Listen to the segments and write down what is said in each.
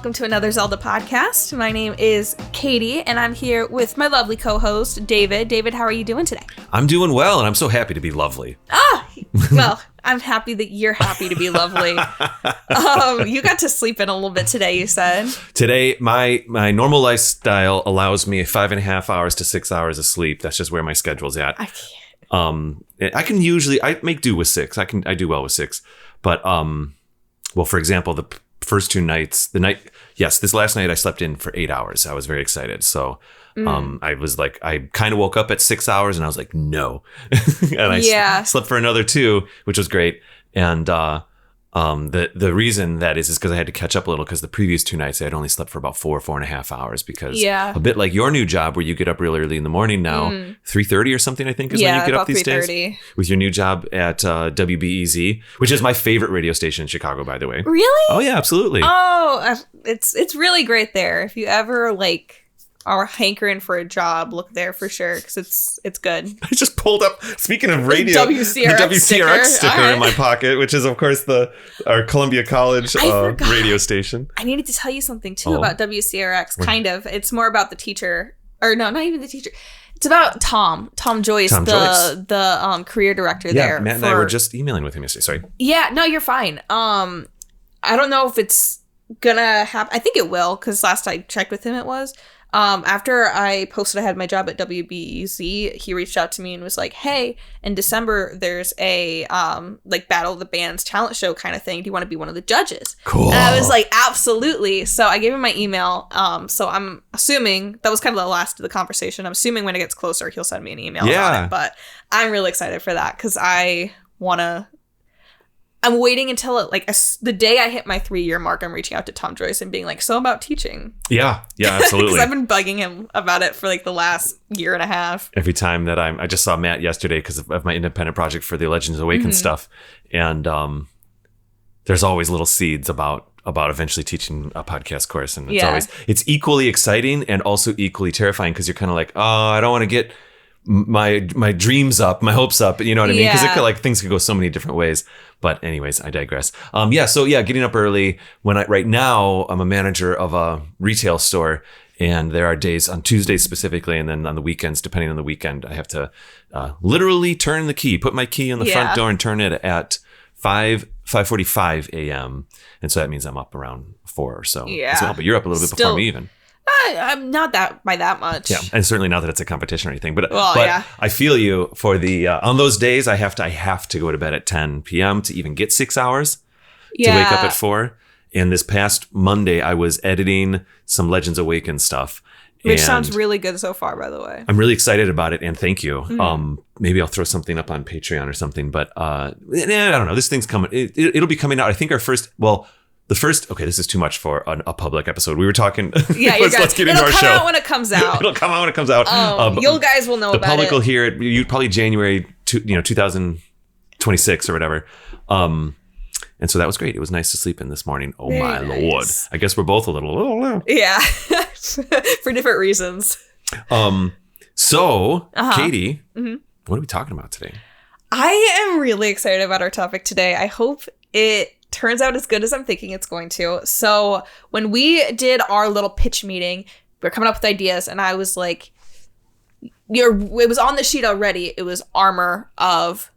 welcome to another Zelda podcast. My name is Kady, and I'm here with my lovely co-host, David. David, how are you doing today? I'm doing well, and I'm so happy to be lovely. Well, I'm happy that you're happy to be lovely. You got to sleep in a little bit today, you said. Today, my normal lifestyle allows me 5.5 hours to 6 hours of sleep. That's just where my schedule's at. I can't. I make do with 6. I do well with 6. But, well, for example, the first 2 nights, this last night I slept in for 8 hours. I was very excited. So I kind of woke up at 6 hours and I was like, no. And I slept for another 2, which was great. And the reason that is because I had to catch up a little, because the previous 2 nights I had only slept for about 4.5 hours, because a bit like your new job where you get up real early in the morning now, 3:30 or something, I think is when you get up these days. With your new job at WBEZ, which is my favorite radio station in Chicago, by the way. Really? Oh yeah, absolutely. Oh, it's really great there. If you ever are hankering for a job, look there for sure, because it's good. I just pulled up, speaking of radio, WCRX sticker in my pocket, which is of course our Columbia College radio station. I needed to tell you something too about WCRX. Kind of. It's more about the teacher, or no, not even the teacher. It's about Tom Joyce, the career director there. Matt and I were just emailing with him yesterday. Sorry. Yeah, no, you're fine. I don't know if it's gonna happen. I think it will, because last I checked with him, it was. After I posted I had my job at WBEZ, he reached out to me and was like, hey, in December, there's a Battle of the Bands talent show kind of thing. Do you want to be one of the judges? Cool. And I was like, absolutely. So I gave him my email. So I'm assuming that was kind of the last of the conversation. I'm assuming when it gets closer, he'll send me an email about it. But I'm really excited for that, because I'm waiting until the day I hit my 3-year mark. I'm reaching out to Tom Joyce and being like, so about teaching. Yeah, absolutely. Because I've been bugging him about it for the last year and a half. Every time that I just saw Matt yesterday because of my independent project for the Legends Awaken stuff. And there's always little seeds about eventually teaching a podcast course. And it's equally exciting and also equally terrifying, because you're kind of like, oh, I don't want to get my dreams up, my hopes up, you know what I mean? Because things could go so many different ways. But anyways, I digress. Getting up early. Right now I'm a manager of a retail store, and there are days on Tuesdays specifically, and then on the weekends, depending on the weekend, I have to literally turn the key, put my key on the front door and turn it at 5:45 a.m. And so that means I'm up around 4 or so. Yeah. So, but you're up a little bit before me even. I'm not by that much. Yeah, and certainly not that it's a competition or anything. But I feel you for the on those days. I have to go to bed at 10 p.m. to even get 6 hours to wake up at 4. And this past Monday, I was editing some Legends Awaken stuff, which sounds really good so far, by the way. I'm really excited about it, and thank you. Maybe I'll throw something up on Patreon or something. But I don't know. This thing's coming. It'll be coming out. I think this is too much for a public episode. We were talking. Yeah, let's get into our show. It'll come out when it comes out. It'll come out when it comes out. You guys will know about it. The public will hear it. Probably January, 2026 or whatever. And so that was great. It was nice to sleep in this morning. Oh, my Lord. I guess we're both a little. Yeah, for different reasons. So, Kady, what are we talking about today? I am really excited about our topic today. I hope it turns out as good as I'm thinking it's going to. So when we did our little pitch meeting, we were coming up with ideas, and I was like, it was on the sheet already. It was armor of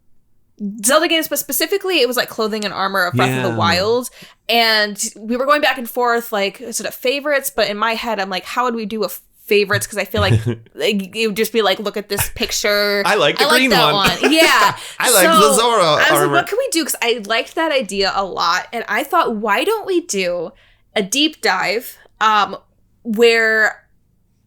Zelda games, but specifically it was clothing and armor of Breath of the Wild. And we were going back and forth, is it a favorites? But in my head, I'm like, how would we do a favorites? Because I feel like it would just be look at this picture. I like the green one. Yeah. I like the Zora I was armor. like, what can we do? Because I liked that idea a lot. And I thought, why don't we do a deep dive where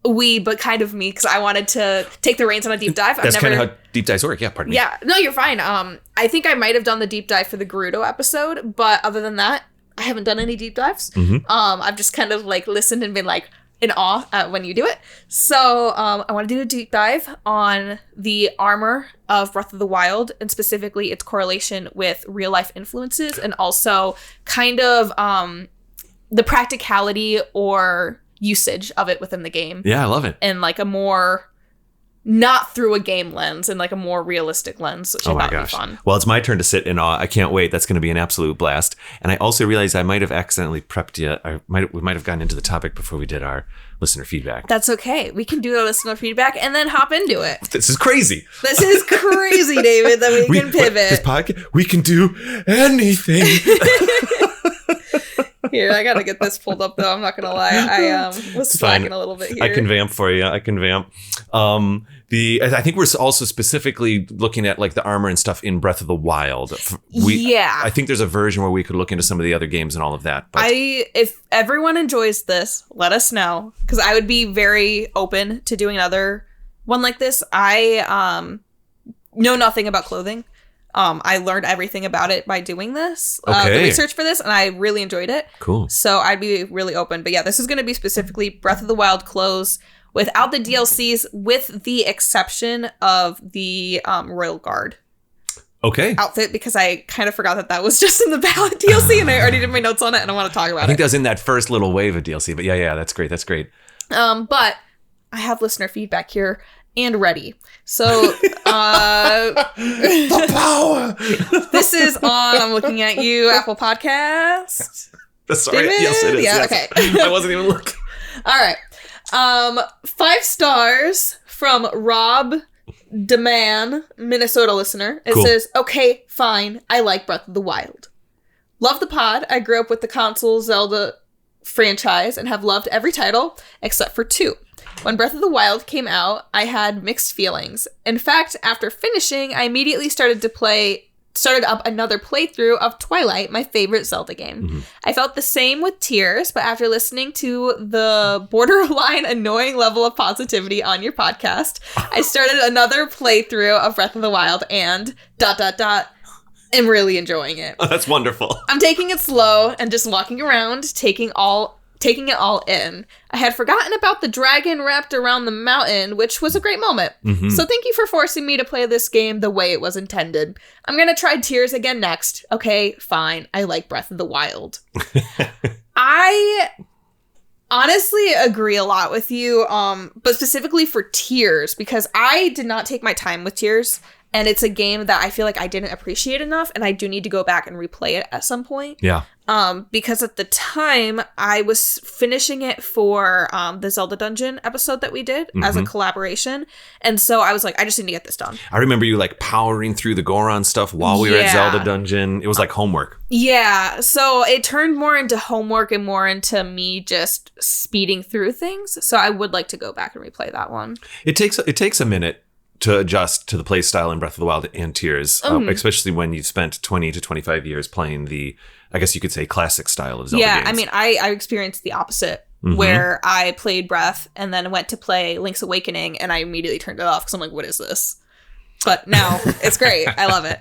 but kind of me, because I wanted to take the reins on a deep dive. That's kind of how deep dives work. Yeah, pardon me. Yeah. No, you're fine. I think I might have done the deep dive for the Gerudo episode, but other than that, I haven't done any deep dives. I've just kind of listened and been in awe when you do it. So I want to do a deep dive on the armor of Breath of the Wild, and specifically its correlation with real life influences, and also kind of the practicality or usage of it within the game. Yeah, I love it. And a more not through a game lens and like a more realistic lens, which I thought would be fun. Well, it's my turn to sit in awe. I can't wait. That's going to be an absolute blast. And I also realized I might have accidentally prepped you. We might have gotten into the topic before we did our listener feedback. That's okay. We can do the listener feedback and then hop into it. This is crazy. This is crazy, David, that we can pivot. This podcast, we can do anything. Here, I gotta get this pulled up though. I'm not gonna lie. I was slacking a little bit here. I can vamp for you. I think we're also specifically looking at like the armor and stuff in Breath of the Wild. I think there's a version where we could look into some of the other games and all of that. But if everyone enjoys this, let us know, because I would be very open to doing another one like this. I know nothing about clothing. I learned everything about it by doing this, the research for this, and I really enjoyed it. Cool. So I'd be really open. But yeah, this is going to be specifically Breath of the Wild clothes without the DLCs, with the exception of the Royal Guard outfit, because I kind of forgot that was just in the ballot DLC, and I already did my notes on it, and I want to talk about it. I think that was in that first little wave of DLC, but yeah, that's great. That's great. But I have listener feedback here and ready. So, the power. This is on, I'm looking at you, Apple Podcast. Sorry, yes, it is. Yeah, yes. okay. I wasn't even looking. All right. 5 stars from Rob DeMan, Minnesota listener. It says, okay, fine. I like Breath of the Wild. Love the pod. I grew up with the console Zelda franchise and have loved every title except for 2. When Breath of the Wild came out, I had mixed feelings. In fact, after finishing, I immediately started up another playthrough of Twilight, my favorite Zelda game. Mm-hmm. I felt the same with Tears, but after listening to the borderline annoying level of positivity on your podcast, I started another playthrough of Breath of the Wild and ... am really enjoying it. Oh, that's wonderful. I'm taking it slow and just walking around, taking it all in. I had forgotten about the dragon wrapped around the mountain, which was a great moment. Mm-hmm. So thank you for forcing me to play this game the way it was intended. I'm going to try Tears again next. Okay, fine. I like Breath of the Wild. I honestly agree a lot with you, but specifically for Tears, because I did not take my time with Tears. And it's a game that I feel like I didn't appreciate enough, and I do need to go back and replay it at some point. Yeah. Because at the time, I was finishing it for the Zelda Dungeon episode that we did as a collaboration. And so I was like, I just need to get this done. I remember you like powering through the Goron stuff while we were at Zelda Dungeon. It was like homework. Yeah. So it turned more into homework and more into me just speeding through things. So I would like to go back and replay that one. It takes a minute to adjust to the play style in Breath of the Wild and Tears, especially when you've spent 20 to 25 years playing the, I guess you could say, classic style of Zelda games. I mean, I experienced the opposite, where I played Breath and then went to play Link's Awakening, and I immediately turned it off because I'm like, what is this? But now it's great. I love it.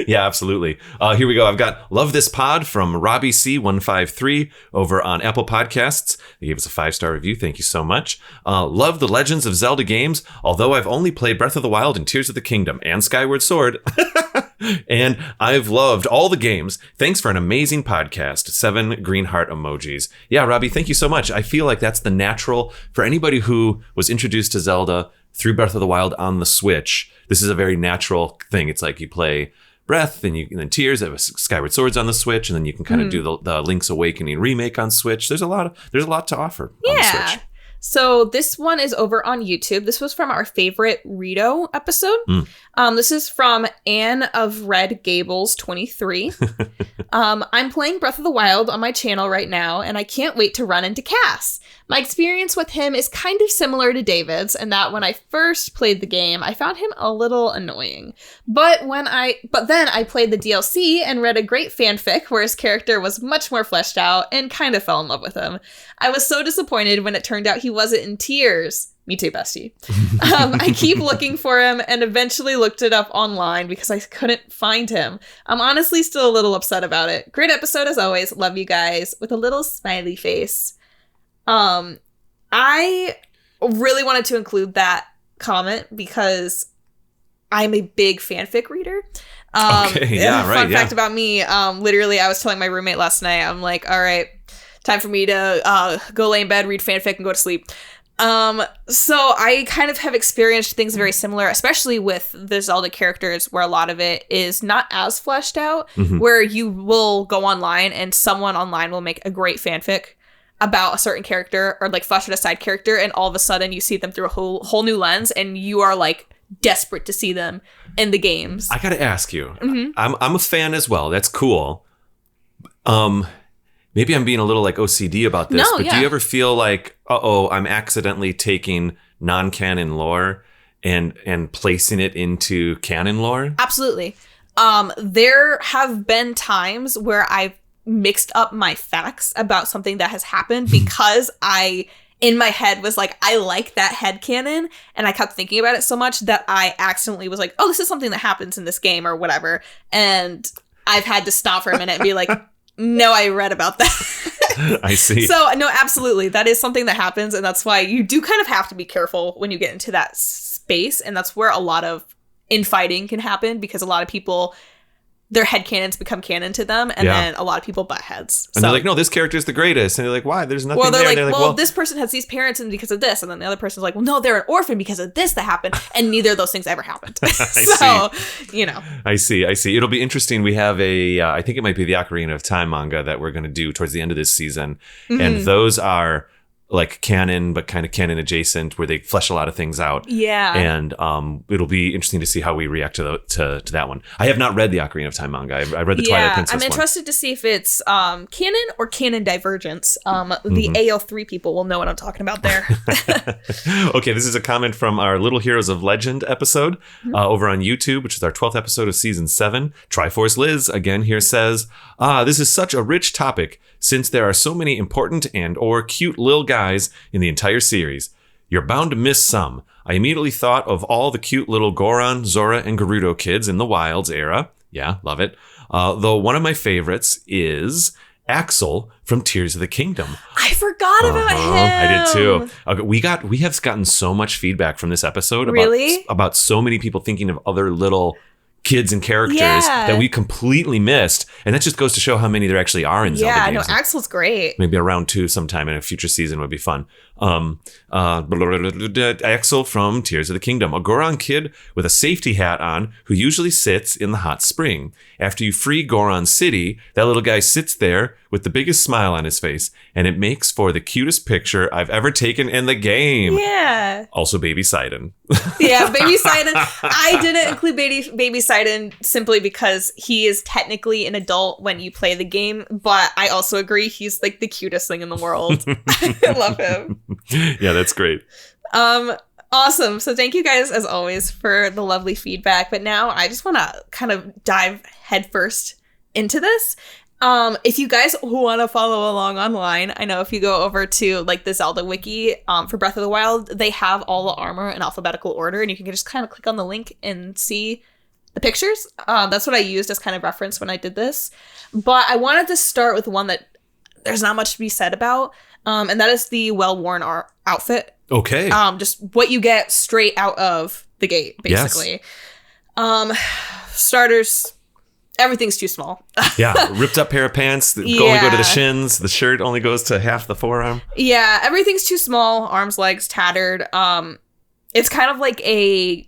Yeah, absolutely. Here we go. I've got Love This Pod from Robbie C153 over on Apple Podcasts. They gave us a 5-star review. Thank you so much. Love the Legends of Zelda games, although I've only played Breath of the Wild and Tears of the Kingdom and Skyward Sword. And I've loved all the games. Thanks for an amazing podcast. 7 green heart emojis. Yeah, Robbie, thank you so much. I feel like that's the natural for anybody who was introduced to Zelda through Breath of the Wild on the Switch. This is a very natural thing. It's like you play Breath, and then Tears, Skyward Sword's on the Switch, and then you can kind of do the Link's Awakening remake on Switch. There's a lot to offer on the Switch. So this one is over on YouTube. This was from our favorite Rito episode. This is from Anne of Red Gables 23. I'm playing Breath of the Wild on my channel right now, and I can't wait to run into Cass. My experience with him is kind of similar to David's, in that when I first played the game, I found him a little annoying. But then I played the DLC and read a great fanfic where his character was much more fleshed out and kind of fell in love with him. I was so disappointed when it turned out he wasn't in Tears. Me too, bestie. I keep looking for him and eventually looked it up online because I couldn't find him. I'm honestly still a little upset about it. Great episode as always. Love you guys. With a little smiley face. I really wanted to include that comment because I'm a big fanfic reader. Fun fact about me. Literally, I was telling my roommate last night, I'm like, all right, time for me to go lay in bed, read fanfic, and go to sleep. So I kind of have experienced things very similar, especially with the Zelda characters, where a lot of it is not as fleshed out, where you will go online and someone online will make a great fanfic about a certain character or like flesh out a side character, and all of a sudden you see them through a whole new lens, and you are like desperate to see them in the games. I gotta ask you, I'm a fan as well. That's cool. Maybe I'm being a little like OCD about this, but do you ever feel like, I'm accidentally taking non-canon lore and placing it into canon lore? Absolutely. There have been times where I've mixed up my facts about something that has happened because in my head was like, I like that headcanon, and I kept thinking about it so much that I accidentally was like, oh, this is something that happens in this game or whatever. And I've had to stop for a minute and be like, no, I read about that. I see. So, no, absolutely. That is something that happens. And that's why you do kind of have to be careful when you get into that space. And that's where a lot of infighting can happen, because a lot of people, their headcanons become canon to them. And then a lot of people butt heads. And they're like, no, this character is the greatest. And they're like, why? There's nothing well, there. Like, they're like, well, this person has these parents and because of this. And then the other person's like, well, no, they're an orphan because of this that happened. And neither of those things ever happened. So, you know. I see. It'll be interesting. We have I think it might be the Ocarina of Time manga that we're going to do towards the end of this season. And those are like canon, but kind of canon adjacent, where they flesh a lot of things out. Yeah. And it'll be interesting to see how we react to that one. I have not read the Ocarina of Time manga. I read the Twilight Princess one. I'm interested to see if it's canon or canon divergence. The AO3 people will know what I'm talking about there. Okay, this is a comment from our Little Heroes of Legend episode over on YouTube, which is our 12th episode of season 7. Triforce Liz again here says, this is such a rich topic since there are so many important and or cute lil guys in the entire series. You're bound to miss some. I immediately thought of all the cute little Goron, Zora, and Gerudo kids in the Wilds era. Yeah, love it. Though one of my favorites is Axel from Tears of the Kingdom. I forgot about him. I did too. Okay, we have gotten so much feedback from this episode about so many people thinking of other little kids and characters that we completely missed, and that just goes to show how many there actually are in Zelda games. No, Axel's great. Maybe a round 2 sometime in a future season would be fun. Axel from Tears of the Kingdom, a Goron kid with a safety hat on who usually sits in the hot spring. After you free Goron City, that little guy sits there with the biggest smile on his face, and it makes for the cutest picture I've ever taken in the game. Yeah. Also Baby Sidon. Yeah, Baby Sidon. I didn't include Baby Sidon simply because he is technically an adult when you play the game, but I also agree he's like the cutest thing in the world. I love him. Yeah, that's great. Awesome. So thank you guys as always for the lovely feedback. But now I just want to kind of dive headfirst into this. If you guys want to follow along online, I know if you go over to like the Zelda wiki for Breath of the Wild, they have all the armor in alphabetical order, and you can just kind of click on the link and see the pictures. That's what I used as kind of reference when I did this. But I wanted to start with one that there's not much to be said about, and that is the well-worn outfit. Okay. Just what you get straight out of the gate, basically. Yes. Starters, everything's too small. Yeah, ripped up pair of pants that only go to the shins. The shirt only goes to half the forearm. Yeah, everything's too small. Arms, legs, tattered. It's kind of like a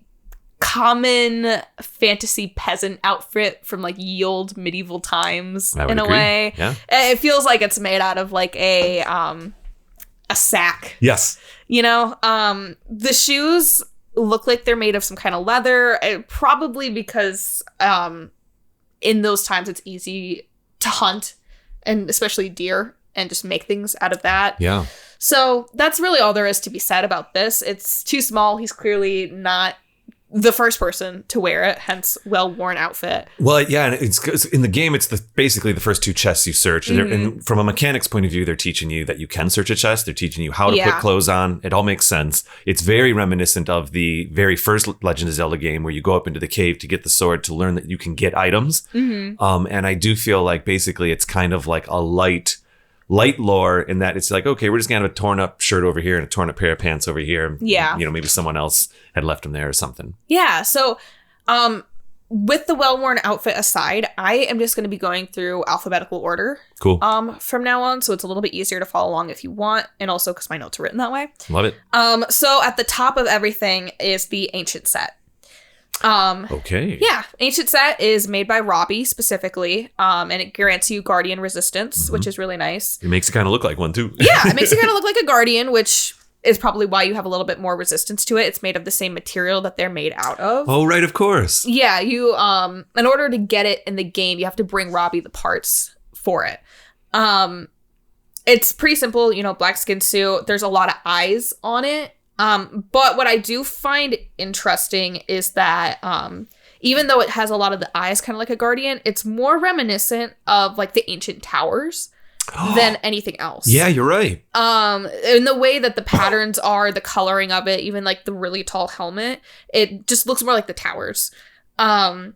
common fantasy peasant outfit from like ye old medieval times in a way. Yeah. It feels like it's made out of like a sack. Yes. You know, the shoes look like they're made of some kind of leather, probably because in those times it's easy to hunt, and especially deer, and just make things out of that. Yeah. So that's really all there is to be said about this. It's too small. He's clearly not the first person to wear it, hence well-worn outfit. Well, yeah, and it's in the game, it's basically the first 2 chests you search. And from a mechanics point of view, they're teaching you that you can search a chest. They're teaching you how to put clothes on. It all makes sense. It's very reminiscent of the very first Legend of Zelda game where you go up into the cave to get the sword to learn that you can get items. Mm-hmm. And I do feel like basically it's kind of like a light lore in that it's like, okay, we're just gonna have a torn up shirt over here and a torn up pair of pants over here. Yeah. You know, maybe someone else had left them there or something. Yeah. So with the well-worn outfit aside, I am just going to be going through alphabetical order. Cool. From now on, so it's a little bit easier to follow along if you want, and also because my notes are written that way. Love it. So at the top of everything is the ancient set. Okay. Yeah, ancient set is made by Robbie specifically, and it grants you guardian resistance, which is really nice. It makes it kind of look like one too. Yeah, it makes you kind of look like a guardian, which is probably why you have a little bit more resistance to it. It's made of the same material that they're made out of. Oh, right, of course. Yeah, you in order to get it in the game, you have to bring Robbie the parts for it. It's pretty simple, black skin suit. There's a lot of eyes on it. But what I do find interesting is that even though it has a lot of the eyes kind of like a guardian, it's more reminiscent of like the ancient towers than anything else. Yeah, you're right. In the way that the patterns are, the coloring of it, even like the really tall helmet, it just looks more like the towers. The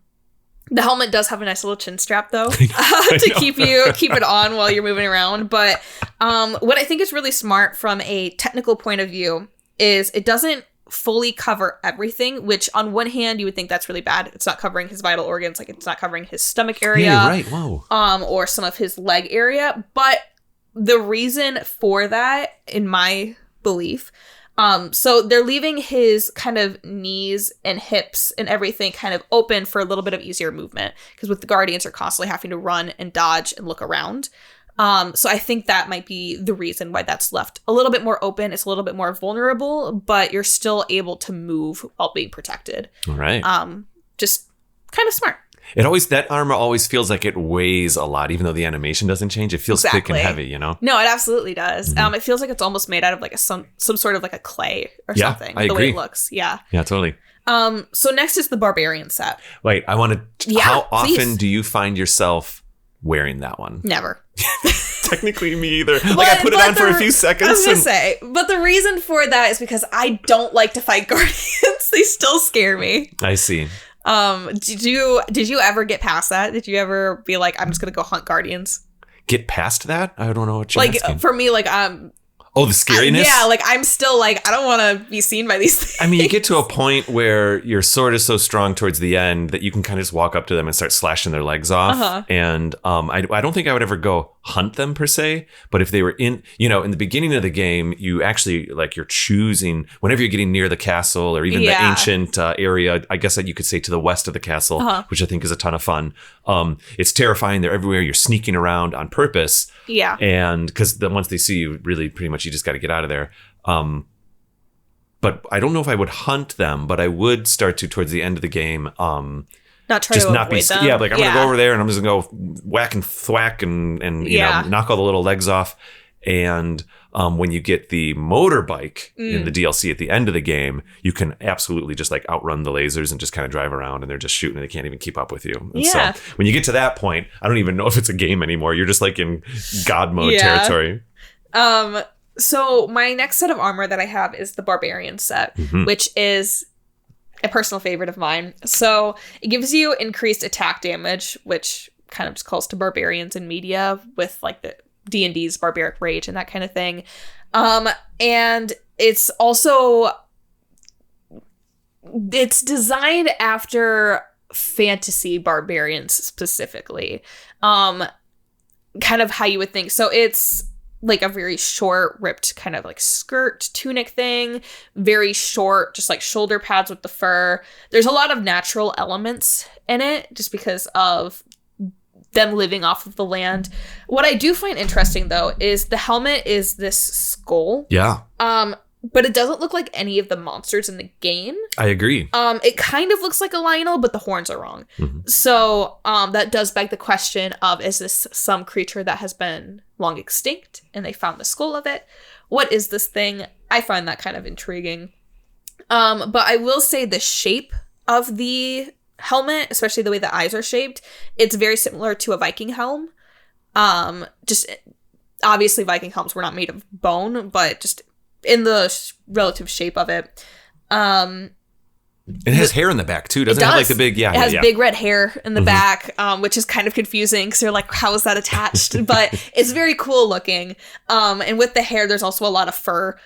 helmet does have a nice little chin strap though, to keep it on while you're moving around. But what I think is really smart from a technical point of view is it doesn't fully cover everything, which on one hand you would think that's really bad. It's not covering his vital organs, like it's not covering his stomach area. Yeah, right. Whoa. Or some of his leg area. But the reason for that, in my belief, so they're leaving his kind of knees and hips and everything kind of open for a little bit of easier movement, because with the guardians you're constantly having to run and dodge and look around. So I think that might be the reason why that's left a little bit more open. It's a little bit more vulnerable, but you're still able to move while being protected. All right. Just kind of smart. That armor always feels like it weighs a lot, even though the animation doesn't change. It feels thick and heavy, No, it absolutely does. It feels like it's almost made out of like some sort of like a clay or something. I agree. The way it looks. Yeah. Yeah, totally. So next is the barbarian set. Wait, I want to. How often do you find yourself wearing that one? Never. Technically me either. I put it on for a few seconds. I was gonna say, but the reason for that is because I don't like to fight guardians. They still scare me. I see. Did you ever get past that? Did you ever be like, I'm just gonna go hunt guardians? Get past that? I don't know what you're asking. For me, oh, the scariness? I'm still I don't want to be seen by these things. I mean, you get to a point where your sword is so strong towards the end that you can kind of just walk up to them and start slashing their legs off. Uh-huh. And I don't think I would ever go hunt them per se, but if they were in the beginning of the game, you actually you're choosing whenever you're getting near the castle or even the ancient area, I guess that you could say to the west of the castle, which I think is a ton of fun. It's terrifying. They're everywhere. You're sneaking around on purpose. Yeah. And because once they see you, really pretty much you just got to get out of there. But I don't know if I would hunt them, but I would start to towards the end of the game. Not try to avoid them. Yeah, I'm gonna go over there and I'm just gonna go whack and thwack and knock all the little legs off. And when you get the motorbike in the DLC at the end of the game, you can absolutely just outrun the lasers and just kind of drive around and they're just shooting and they can't even keep up with you. And so when you get to that point, I don't even know if it's a game anymore. You're just in God mode territory. So my next set of armor that I have is the barbarian set, which is a personal favorite of mine. So it gives you increased attack damage, which kind of just calls to barbarians in media with the D&D's barbaric rage and that kind of thing. And it's also, it's designed after fantasy barbarians specifically. Kind of how you would think. So it's a very short, ripped kind of skirt tunic thing, very short, just shoulder pads with the fur. There's a lot of natural elements in it just because of them living off of the land. What I do find interesting though is the helmet is this skull. Yeah. But it doesn't look like any of the monsters in the game. I agree. It kind of looks like a Lionel, but the horns are wrong. So that does beg the question of, is this some creature that has been long extinct and they found the skull of it? What is this thing? I find that kind of intriguing. But I will say the shape of the helmet, especially the way the eyes are shaped, it's very similar to a Viking helm. Just obviously Viking helms were not made of bone, but just in the relative shape of it. It has hair in the back too, doesn't it? Have the big, it has big red hair in the back, which is kind of confusing because you're how is that attached? But it's very cool looking. And with the hair, there's also a lot of fur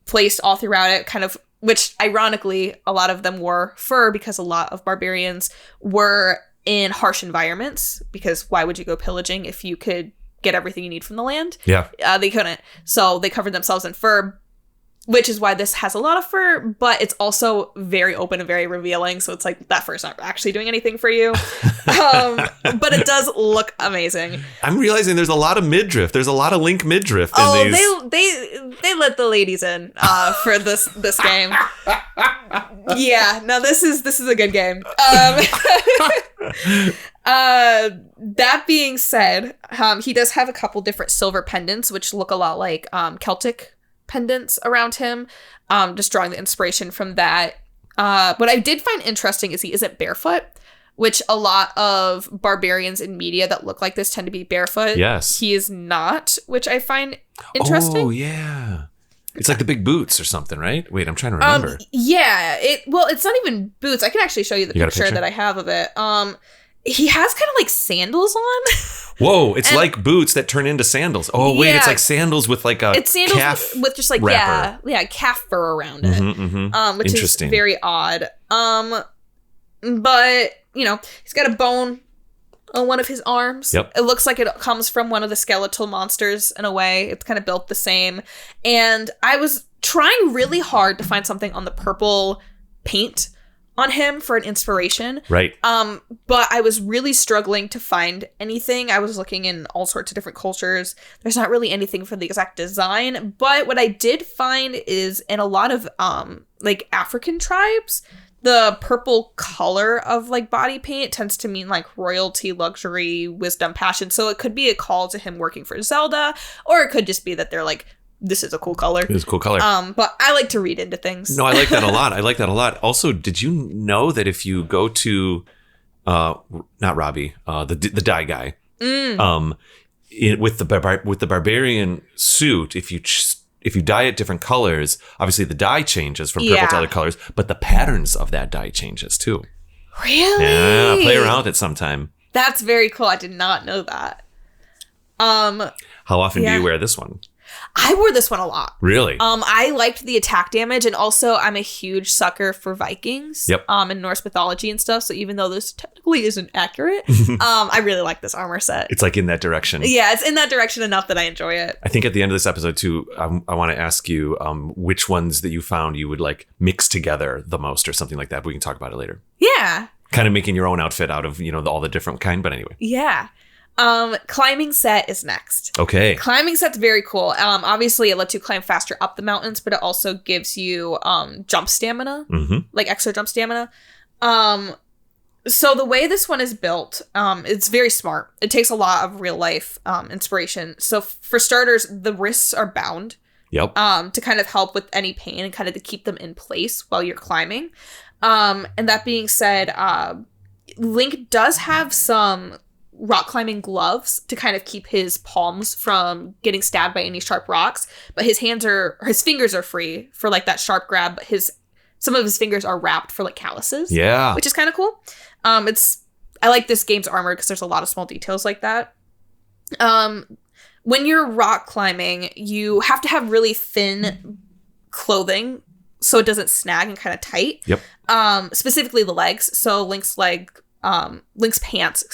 placed all throughout it, kind of which ironically, a lot of them wore fur because a lot of barbarians were in harsh environments, because why would you go pillaging if you could get everything you need from the land? Yeah. They couldn't. So they covered themselves in fur, which is why this has a lot of fur, but it's also very open and very revealing. So it's like that fur's not actually doing anything for you. But it does look amazing. I'm realizing there's a lot of midriff. There's a lot of Link midriff in these. They let the ladies in for this game. Yeah, no, this is a good game. That being said, he does have a couple different silver pendants, which look a lot like Celtic pendants around him, just drawing the inspiration from that. What I did find interesting is he isn't barefoot, which a lot of barbarians in media that look like this tend to be barefoot. Yes. He is not, which I find interesting. Oh, yeah. It's like the big boots or something, right? Wait, I'm trying to remember. Yeah. It's not even boots. I can actually show you the picture that I have of it. He has kind of like sandals on. Whoa, it's like boots that turn into sandals. Oh, wait, it's like sandals with like a calf with just like wrapper. calf fur around it. Which is very odd. But, he's got a bone on one of his arms. Yep. It looks like it comes from one of the skeletal monsters in a way. It's kind of built the same. And I was trying really hard to find something on the purple paint on him for an inspiration. Right. But I was really struggling to find anything. I was looking in all sorts of different cultures. There's not really anything for the exact design. But what I did find is in a lot of like African tribes, the purple color of like body paint tends to mean like royalty, luxury, wisdom, passion. So it could be a call to him working for Zelda, or it could just be that they're like, this is a cool color. It's a cool color. But I like to read into things. No, I like that a lot. Also, did you know that if you go to, not Robbie, the dye guy, with the barbarian suit, if you dye it different colors, obviously the dye changes from purple to other colors, but the patterns of that dye changes too. Really? Yeah, play around with it sometime. That's very cool. I did not know that. How often do you wear this one? I wore this one a lot. Really? I liked the attack damage, and also I'm a huge sucker for Vikings. Yep. And Norse mythology and stuff. So even though this technically isn't accurate, I really like this armor set. It's like in that direction. Yeah, it's in that direction enough that I enjoy it. I think at the end of this episode too, I want to ask you which ones that you found you would like mix together the most or something like that. But we can talk about it later. Yeah. Kind of making your own outfit out of, all the different kind. But anyway. Yeah. Climbing set is next. Okay. Climbing set's very cool. Obviously it lets you climb faster up the mountains, but it also gives you jump stamina, like extra jump stamina. So the way this one is built, it's very smart. It takes a lot of real life inspiration. So for starters, the wrists are bound. Yep. To kind of help with any pain and kind of to keep them in place while you're climbing. And that being said, Link does have some rock climbing gloves to kind of keep his palms from getting stabbed by any sharp rocks, but his fingers are free for like that sharp grab. Some of his fingers are wrapped for like calluses. Yeah. Which is kind of cool. I like this game's armor because there's a lot of small details like that. When you're rock climbing, you have to have really thin clothing so it doesn't snag and kind of tight. Yep. Specifically the legs. So Link's pants,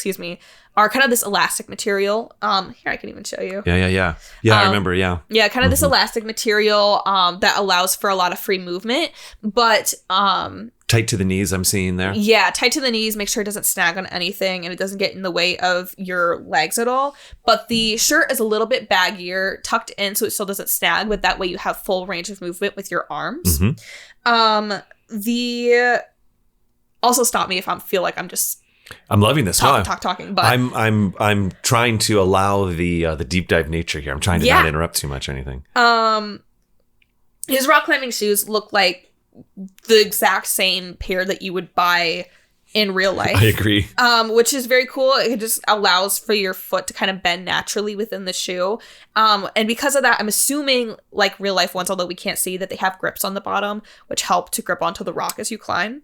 are kind of this elastic material. Here, I can even show you. Yeah, I remember, yeah. Yeah, kind of this elastic material that allows for a lot of free movement, but tight to the knees, I'm seeing there. Yeah, tight to the knees, make sure it doesn't snag on anything and it doesn't get in the way of your legs at all. But the shirt is a little bit baggier, tucked in so it still doesn't snag, but that way you have full range of movement with your arms. Also stop me if I feel like I'm loving this. Talking, but I'm trying to allow the deep dive nature here. I'm trying to not interrupt too much or anything. His rock climbing shoes look like the exact same pair that you would buy in real life. I agree. Which is very cool. It just allows for your foot to kind of bend naturally within the shoe. And because of that, I'm assuming like real life ones, although we can't see, that they have grips on the bottom, which help to grip onto the rock as you climb.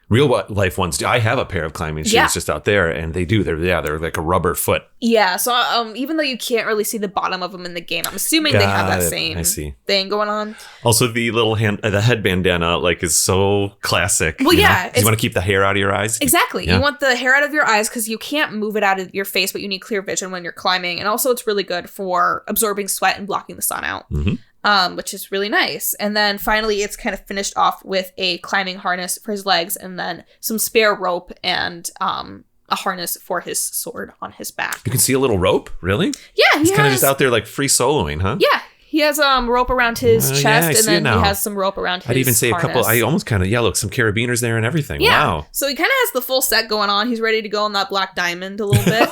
Real life ones do. I have a pair of climbing shoes just out there, and they do. They're like a rubber foot. Yeah, so even though you can't really see the bottom of them in the game, I'm assuming they have that same thing going on. Also, the little the head bandana is so classic. Well, yeah. You want to keep the hair out of your eyes? Exactly. Yeah. You want the hair out of your eyes because you can't move it out of your face, but you need clear vision when you're climbing. And also, it's really good for absorbing sweat and blocking the sun out. Which is really nice. And then finally, it's kind of finished off with a climbing harness for his legs and then some spare rope and a harness for his sword on his back. You can see a little rope? Really? Yeah. He's kind of just out there free soloing, huh? Yeah. He has rope around his chest and then he has some rope around his I'd even say harness. a couple, I almost kind of, look, some carabiners there and everything. Yeah. Wow. So he kind of has the full set going on. He's ready to go on that black diamond a little bit.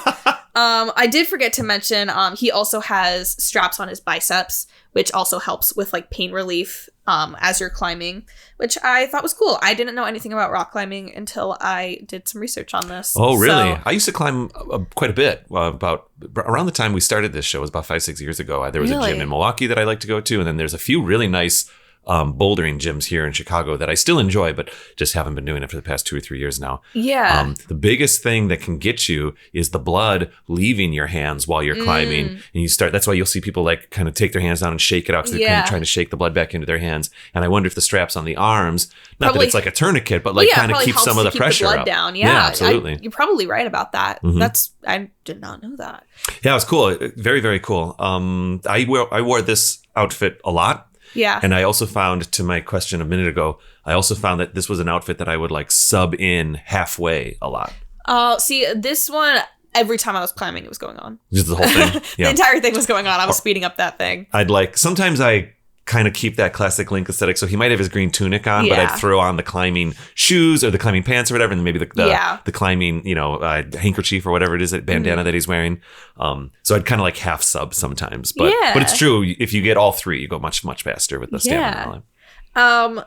I did forget to mention he also has straps on his biceps, which also helps with pain relief as you're climbing, which I thought was cool. I didn't know anything about rock climbing until I did some research on this. Oh, really? So, I used to climb quite a bit. About around the time we started this show, it was about 5-6 years ago. There was a gym in Milwaukee that I like to go to, and then there's a few really nice bouldering gyms here in Chicago that I still enjoy, but just haven't been doing it for the past 2 or 3 years now. Yeah. The biggest thing that can get you is the blood leaving your hands while you're climbing. And that's why you'll see people kind of take their hands down and shake it out because they're kind of trying to shake the blood back into their hands. And I wonder if the straps on the arms, not that it's like a tournicket, but kind of keep some of the pressure the blood up. Down. Yeah, absolutely. You're probably right about that. I did not know that. Yeah, it was cool. Very, very cool. I wore this outfit a lot. Yeah. And I also found, to my question a minute ago, I also found that this was an outfit that I would sub in halfway a lot. See, this one, every time I was climbing, it was going on. Just the whole thing? Yeah. The entire thing was going on. I was speeding up that thing. Sometimes I kind of keep that classic Link aesthetic. So he might have his green tunic on, but I'd throw on the climbing shoes or the climbing pants or whatever, and then maybe the climbing, handkerchief or whatever it is, that bandana that he's wearing. So I'd kind of half sub sometimes, but it's true. If you get all three, you go much, much faster with the stamina. I'm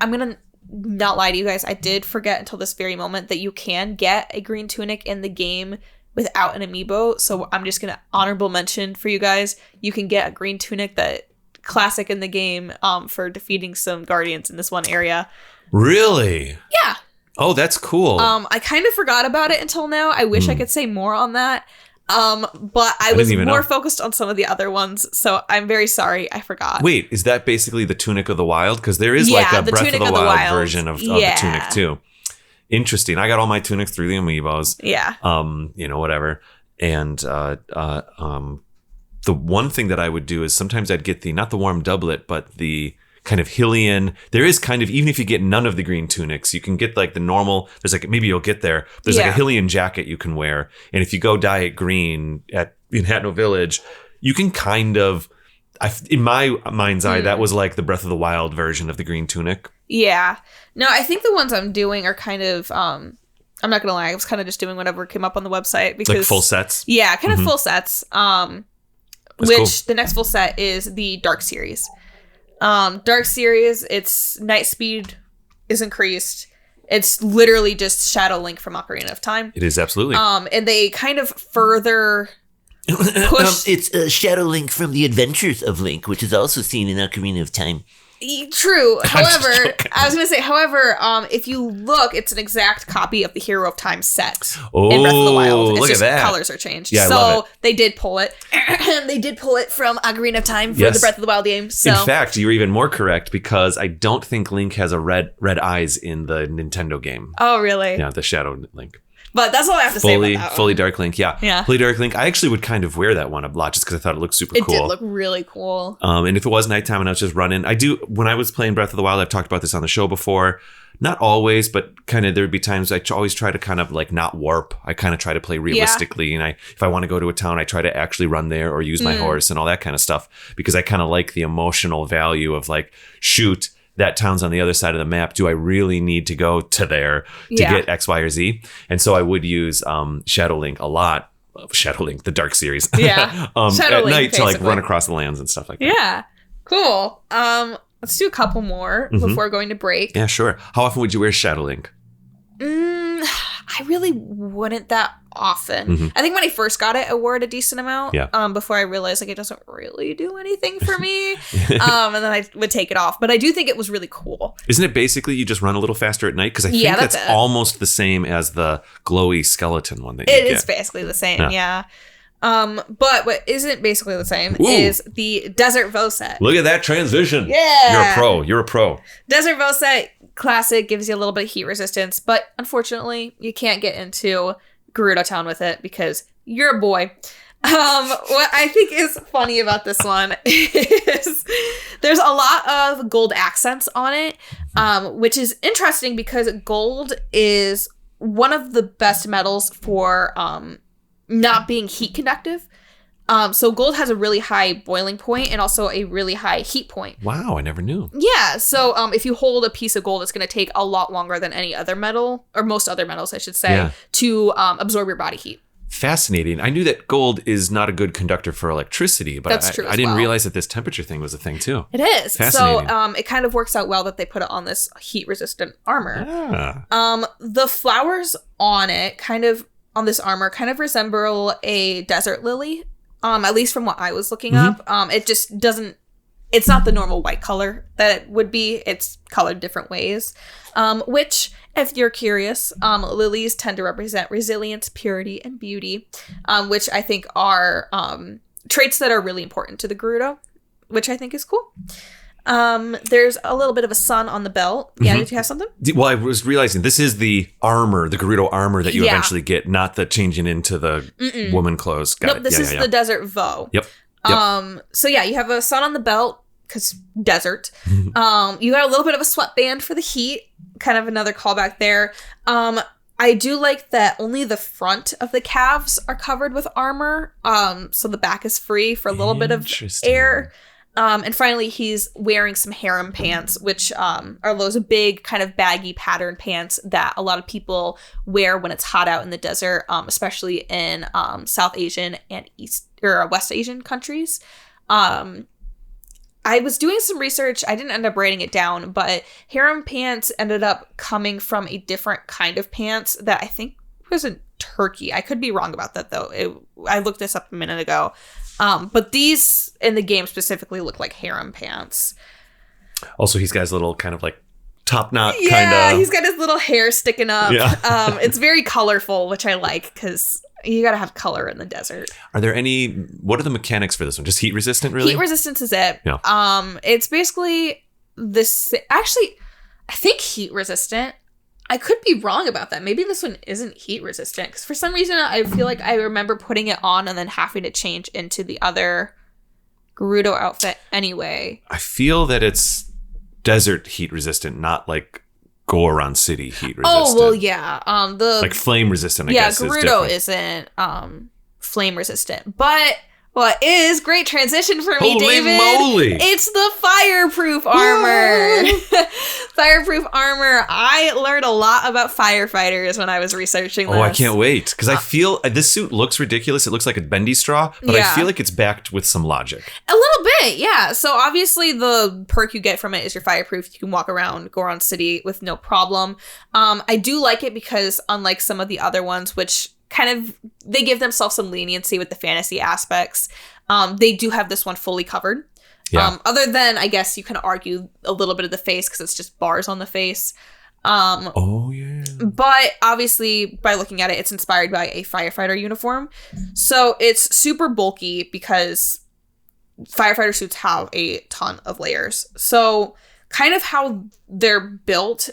gonna not lie to you guys. I did forget until this very moment that you can get a green tunic in the game without an amiibo, so I'm just gonna honorable mention for you guys. You can get a green tunic that classic in the game for defeating some guardians in this one area. Really? Yeah. Oh, that's cool. I kind of forgot about it until now. I wish I could say more on that. But I was more focused on some of the other ones, so I'm very sorry I forgot. Wait, is that basically the Tunic of the Wild? Because there is a Breath of the Wild version of the tunic too. Interesting. I got all my tunics through the amiibos. Yeah. Whatever. And the one thing that I would do is sometimes I'd get not the warm doublet, but the kind of Hylian. There is kind of, even if you get none of the green tunics, you can get the normal, there's maybe you'll get there. There's a Hylian jacket you can wear. And if you go dye it green in Hatno Village, you can kind of, in my mind's eye, that was the Breath of the Wild version of the green tunic. Yeah. No, I think the ones I'm doing are kind of, I'm not going to lie, I was kind of just doing whatever came up on the website. Because full sets? Yeah, kind of full sets. Which the next full set is the Dark Series. Dark Series, its night speed is increased. It's literally just Shadow Link from Ocarina of Time. It is, absolutely. And they kind of further push. It's Shadow Link from the Adventures of Link, which is also seen in Ocarina of Time. True. However, I was going to say, if you look, it's an exact copy of the Hero of Time set in Breath of the Wild. It's look just at that. Colors are changed. Yeah, I so love it. They did pull it. They did pull it from Ocarina of Time for the Breath of the Wild game. So. In fact, you're even more correct because I don't think Link has a red eyes in the Nintendo game. Oh, really? Yeah, the Shadow Link. But that's all I have to say about that Fully Dark Link, yeah. Fully Dark Link. I actually would kind of wear that one a lot just because I thought it looked super cool. It did look really cool. And if it was nighttime and I was just running, when I was playing Breath of the Wild, I've talked about this on the show before. Not always, but kind of there would be times I always try to kind of not warp. I kind of try to play realistically. And if I want to go to a town, I try to actually run there or use my horse and all that kind of stuff because I kind of like the emotional value of shoot, that town's on the other side of the map. Do I really need to go to there to get X, Y, or Z? And so I would use Shadow Link a lot. Shadow Link, the Dark Series. Yeah. At night to run across the lands and stuff like that. Yeah. Cool. Let's do a couple more before going to break. Yeah, sure. How often would you wear Shadow Link? I really wouldn't that often. I think when I first got it, I wore it a decent amount. Before I realized like it doesn't really do anything for me. And then I would take it off. But I do think it was really cool. Isn't it basically you just run a little faster at night? Because I think that's almost the same as the glowy skeleton one that you get. It is basically the same, yeah. But what isn't basically the same is the Desert Vo set. Look at that transition. Yeah. You're a pro. Desert Vo set, classic, gives you a little bit of heat resistance, but unfortunately, you can't get into Gerudo Town with it because you're a boy. What I think is funny about this one is there's a lot of gold accents on it, which is interesting because gold is one of the best metals for not being heat conductive. So gold has a really high boiling point and also a really high heat point. Wow, I never knew. Yeah, so if you hold a piece of gold, it's going to take a lot longer than any other metal, or most other metals, I should say, to absorb your body heat. Fascinating. I knew that gold is not a good conductor for electricity, but That's true I didn't realize that this temperature thing was a thing too. It is. Fascinating. So it kind of works out well that they put it on this heat-resistant armor. The flowers on it on this armor kind of resemble a desert lily, at least from what I was looking up. It just doesn't, it's not the normal white color that it would be. It's colored different ways, which, if you're curious, lilies tend to represent resilience, purity, and beauty, which I think are traits that are really important to the Gerudo, which I think is cool. There's a little bit of a sun on the belt. Yeah, did you have something? Well, I was realizing this is the armor, the Gerudo armor that you eventually get, not the changing into the woman clothes. This is the Desert Vo. Yep. So yeah, you have a sun on the belt because desert. You got a little bit of a sweatband for the heat. Kind of another callback there. I do like that only the front of the calves are covered with armor. So the back is free for a little bit of air. And finally, he's wearing some harem pants, which are those big kind of baggy pattern pants that a lot of people wear when it's hot out in the desert, especially in South Asian and West Asian countries. I was doing some research. I didn't end up writing it down, but harem pants ended up coming from a different kind of pants that I think was in Turkey. I could be wrong about that, though. I looked this up a minute ago. But these in the game specifically look like harem pants. Also, he's got his little kind of like top knot kind of. Yeah, he's got his little hair sticking up. Yeah. It's very colorful, which I like because you got to have color in the desert. What are the mechanics for this one? Just heat resistant, really? Heat resistance is it. Yeah. It's basically this. Actually, I think heat resistant. I could be wrong about that. Maybe this one isn't heat resistant because for some reason I feel like I remember putting it on and then having to change into the other Gerudo outfit anyway. I feel that it's desert heat resistant, not like Goron City heat resistant. Oh, well, yeah. Like flame resistant, I guess. Gerudo isn't flame resistant, but what is great transition for me, Holy David? Moly. It's the fireproof armor. Fireproof armor. I learned a lot about firefighters when I was researching this. Oh, I can't wait. Because I feel this suit looks ridiculous. It looks like a bendy straw, but I feel like it's backed with some logic. A little bit, yeah. So obviously the perk you get from it is you're fireproof. You can walk around Goron City with no problem. I do like it because unlike some of the other ones, which kind of, they give themselves some leniency with the fantasy aspects. They do have this one fully covered. Yeah. Other than, I guess you can argue a little bit of the face because it's just bars on the face. Oh, yeah. But obviously, by looking at it, it's inspired by a firefighter uniform. So it's super bulky because firefighter suits have a ton of layers. So kind of how they're built,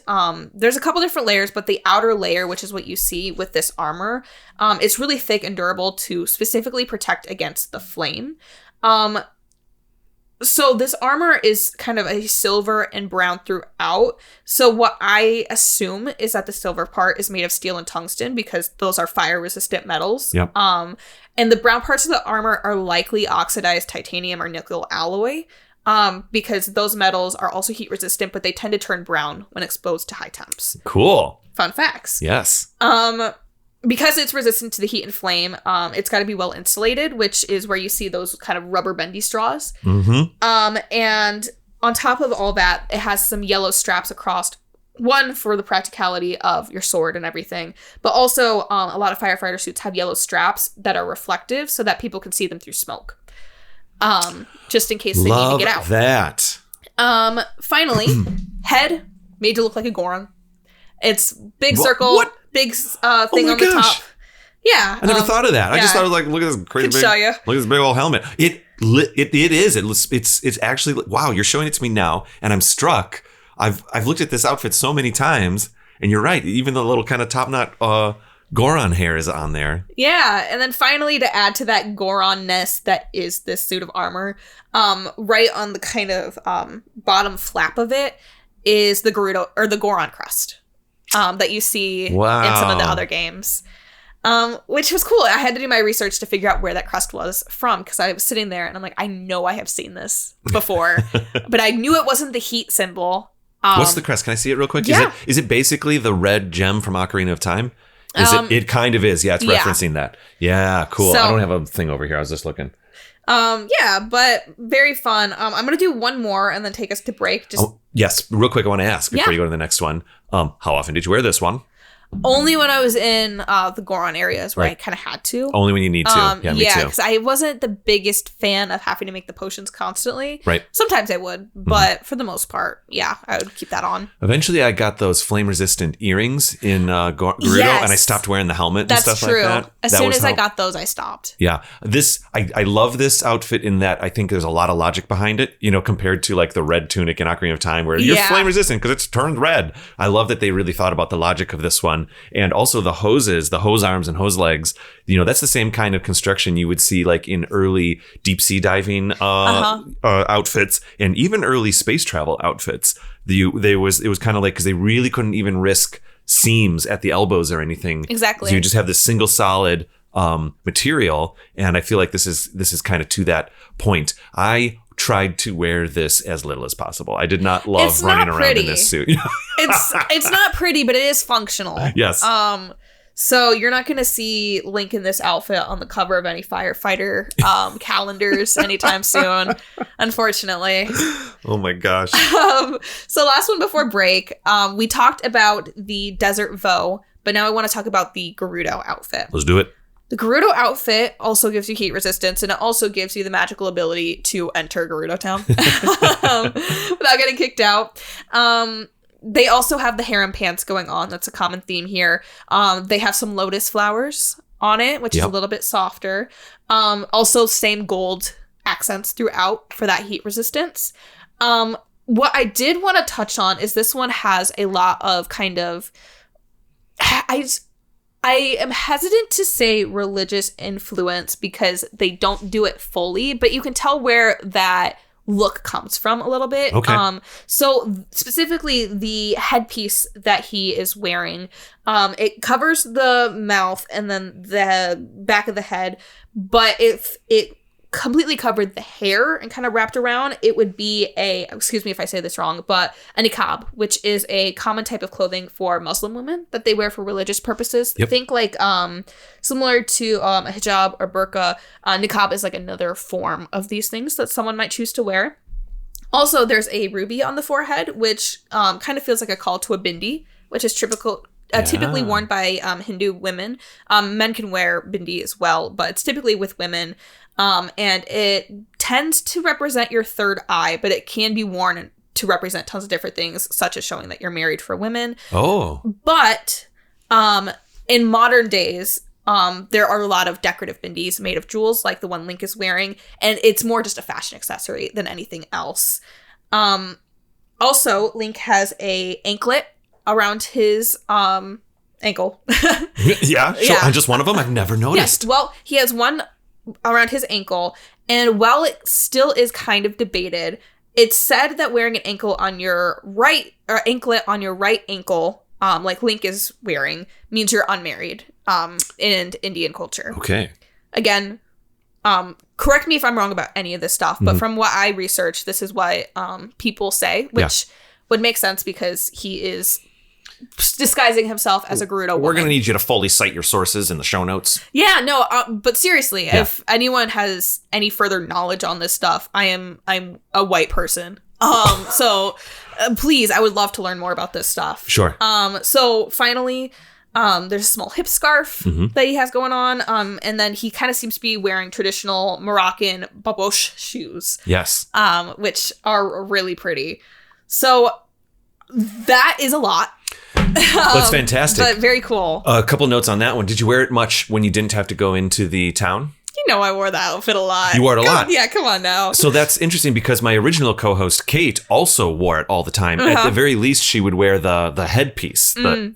there's a couple different layers, but the outer layer, which is what you see with this armor, it's really thick and durable to specifically protect against the flame. So this armor is kind of a silver and brown throughout. So what I assume is that the silver part is made of steel and tungsten because those are fire resistant metals. Yep. And the brown parts of the armor are likely oxidized titanium or nickel alloy. Because those metals are also heat resistant, but they tend to turn brown when exposed to high temps. Cool. Fun facts. Yes. Because it's resistant to the heat and flame, it's got to be well insulated, which is where you see those kind of rubber bendy straws. Mm-hmm. And on top of all that, it has some yellow straps across one, for the practicality of your sword and everything, but also a lot of firefighter suits have yellow straps that are reflective so that people can see them through smoke. Just in case they need to get out. That. Finally, head made to look like a Goron. It's big circle, what? big thing on the top. Yeah. I never thought of that. I just thought it was like, look at this crazy big, show you. Look at this big old helmet. It is. It's actually, wow, you're showing it to me now, and I'm struck. I've looked at this outfit so many times, and you're right. Even the little kind of top knot Goron hair is on there. Yeah, and then finally, to add to that Goron-ness that is this suit of armor, right on the kind of bottom flap of it is the Gerudo or the Goron crest that you see in some of the other games. Which was cool. I had to do my research to figure out where that crest was from, because I was sitting there and I'm like, I know I have seen this before, but I knew it wasn't the heat symbol. What's the crest? Can I see it real quick? Yeah. Is it basically the red gem from Ocarina of Time? It kind of is. Yeah, it's referencing that. Yeah, cool. So, I don't have a thing over here. I was just looking. Yeah, but very fun. I'm going to do one more and then take us to break. Yes, real quick, I want to ask before you go to the next one. How often did you wear this one? Only when I was in the Goron areas where I kind of had to. Only when you need to. Yeah, me too. Because I wasn't the biggest fan of having to make the potions constantly. Right. Sometimes I would, but for the most part, I would keep that on. Eventually, I got those flame-resistant earrings in Gerudo, and I stopped wearing the helmet and stuff like that. As soon as I got those, I stopped. Yeah. I love this outfit in that I think there's a lot of logic behind it, compared to like the red tunic in Ocarina of Time where you're flame-resistant because it's turned red. I love that they really thought about the logic of this one. And also the hoses, the hose arms and hose legs, that's the same kind of construction you would see like in early deep sea diving outfits and even early space travel outfits. It was kind of like, because they really couldn't even risk seams at the elbows or anything. Exactly. So you just have this single solid material. And I feel like this is kind of to that point. I tried to wear this as little as possible. I did not love running around in this suit. It's not pretty, but it is functional. Yes. So you're not going to see Link in this outfit on the cover of any firefighter calendars anytime soon, unfortunately. Oh my gosh. So last one before break, we talked about the Desert Voe, but now I want to talk about the Gerudo outfit. Let's do it. The Gerudo outfit also gives you heat resistance, and it also gives you the magical ability to enter Gerudo Town without getting kicked out. They also have the harem pants going on. That's a common theme here. They have some lotus flowers on it, which is a little bit softer. Also, same gold accents throughout for that heat resistance. What I did want to touch on is this one has a lot of kind of... I am hesitant to say religious influence because they don't do it fully, but you can tell where that look comes from a little bit. Okay. So specifically the headpiece that he is wearing, it covers the mouth and then the back of the head, but if it completely covered the hair and kind of wrapped around, it would be excuse me if I say this wrong, but a niqab, which is a common type of clothing for Muslim women that they wear for religious purposes. Yep. Think like similar to a hijab or burqa, niqab is like another form of these things that someone might choose to wear. Also, there's a ruby on the forehead, which kind of feels like a call to a bindi, which is typically worn by Hindu women. Men can wear bindi as well, but it's typically with women. And it tends to represent your third eye, but it can be worn to represent tons of different things, such as showing that you're married for women. Oh. But in modern days, there are a lot of decorative bindis made of jewels, like the one Link is wearing, and it's more just a fashion accessory than anything else. Also, Link has a anklet around his ankle. Yeah, sure. Yeah. Just one of them? I've never noticed. Yes, well, he has one around his ankle, and while it still is kind of debated, it's said that wearing an ankle on your right, or anklet on your right ankle, like Link is wearing, means you're unmarried in Indian culture. Okay. Again, correct me if I'm wrong about any of this stuff, but from what I researched, this is what people say, which would make sense because he is disguising himself as a Gerudo woman. We're going to need you to fully cite your sources in the show notes. Yeah, no, but seriously, if anyone has any further knowledge on this stuff, I'm a white person. So Please, I would love to learn more about this stuff. Sure. So finally, there's a small hip scarf that he has going on. And then he kind of seems to be wearing traditional Moroccan baboche shoes. Yes. Which are really pretty. So that is a lot. That's fantastic. But very cool. A couple notes on that one. Did you wear it much when you didn't have to go into the town? You know I wore that outfit a lot. You wore it a lot. Yeah, come on now. So that's interesting because my original co-host, Kate, also wore it all the time. At the very least, she would wear the headpiece,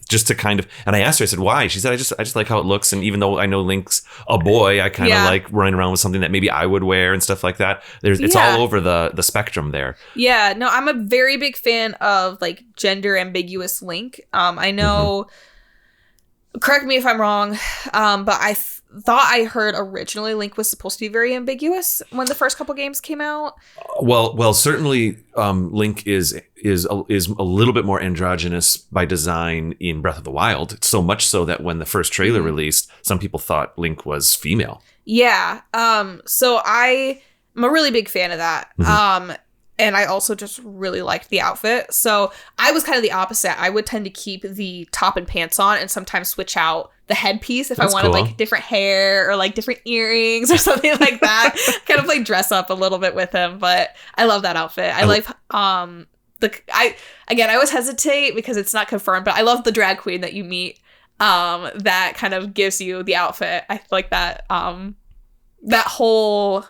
just to kind of, and I asked her, I said, why? She said, I just like how it looks. And even though I know Link's a boy, I kind of like running around with something that maybe I would wear and stuff like that. It's all over the spectrum there. Yeah, no, I'm a very big fan of like gender ambiguous Link. I know, correct me if I'm wrong, but I thought I heard originally Link was supposed to be very ambiguous when the first couple games came out. Well, certainly Link is a little bit more androgynous by design in Breath of the Wild. So much so that when the first trailer released, some people thought Link was female. Yeah. So I'm a really big fan of that. And I also just really liked the outfit. So I was kind of the opposite. I would tend to keep the top and pants on and sometimes switch out the headpiece if I wanted like different hair or like different earrings or something like that. Kind of like dress up a little bit with him. But I love that outfit. I like I always hesitate because it's not confirmed, but I love the drag queen that you meet that kind of gives you the outfit. I like that that whole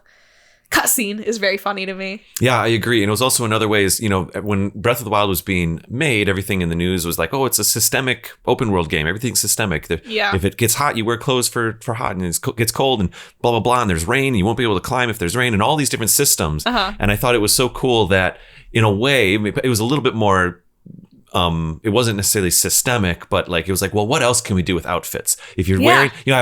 cutscene is very funny to me. Yeah, I agree. And it was also in other ways, when Breath of the Wild was being made, everything in the news was like, oh, it's a systemic open world game. Everything's systemic. If it gets hot, you wear clothes for hot, and it gets cold and blah, blah, blah. And there's rain. You won't be able to climb if there's rain, and all these different systems. And I thought it was so cool that in a way, it was a little bit more it wasn't necessarily systemic, but like it was like, well, what else can we do with outfits? If you're wearing, you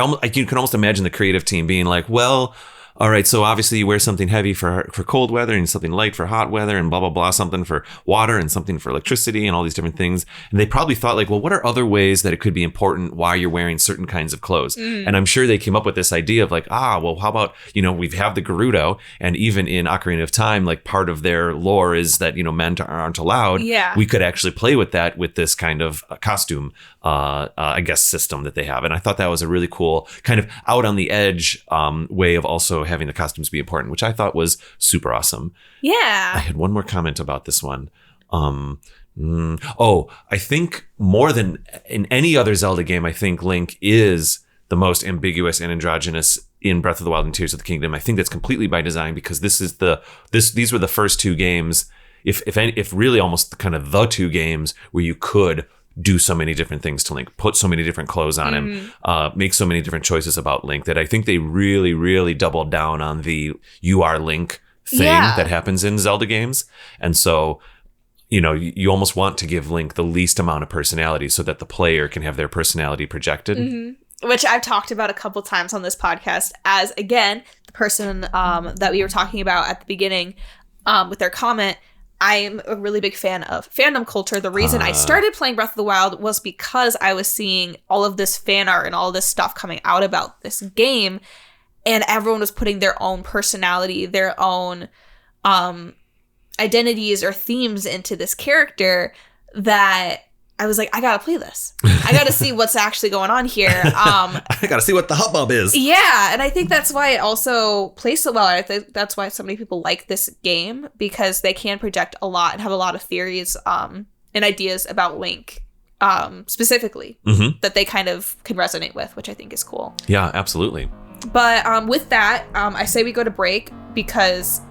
can almost imagine the creative team being like, well, all right, so obviously you wear something heavy for cold weather and something light for hot weather and blah, blah, blah, something for water and something for electricity and all these different things. And they probably thought like, well, what are other ways that it could be important while you're wearing certain kinds of clothes? And I'm sure they came up with this idea of like, well, how about, we have the Gerudo, and even in Ocarina of Time, like part of their lore is that, men aren't allowed. Yeah. We could actually play with that with this kind of costume, I guess, system that they have. And I thought that was a really cool kind of out on the edge way of also having the costumes be important, which I thought was super awesome. Yeah. I had one more comment about this one. I think more than in any other Zelda game, I think Link is the most ambiguous and androgynous in Breath of the Wild and Tears of the Kingdom. I think that's completely by design because these were the first two games, if really almost kind of the two games where you could do so many different things to Link, put so many different clothes on him, make so many different choices about Link, that I think they really, really doubled down on the you are Link thing that happens in Zelda games. And so, you almost want to give Link the least amount of personality so that the player can have their personality projected. Which I've talked about a couple times on this podcast as, again, the person that we were talking about at the beginning with their comment. I'm a really big fan of fandom culture. The reason I started playing Breath of the Wild was because I was seeing all of this fan art and all this stuff coming out about this game, and everyone was putting their own personality, their own identities or themes into this character that I was like, I gotta play this. I gotta see what's actually going on here. I gotta see what the hubbub is. Yeah, and I think that's why it also plays so well. I think that's why so many people like this game, because they can project a lot and have a lot of theories and ideas about Link specifically that they kind of can resonate with, which I think is cool. Yeah, absolutely. But with that, I say we go to break because...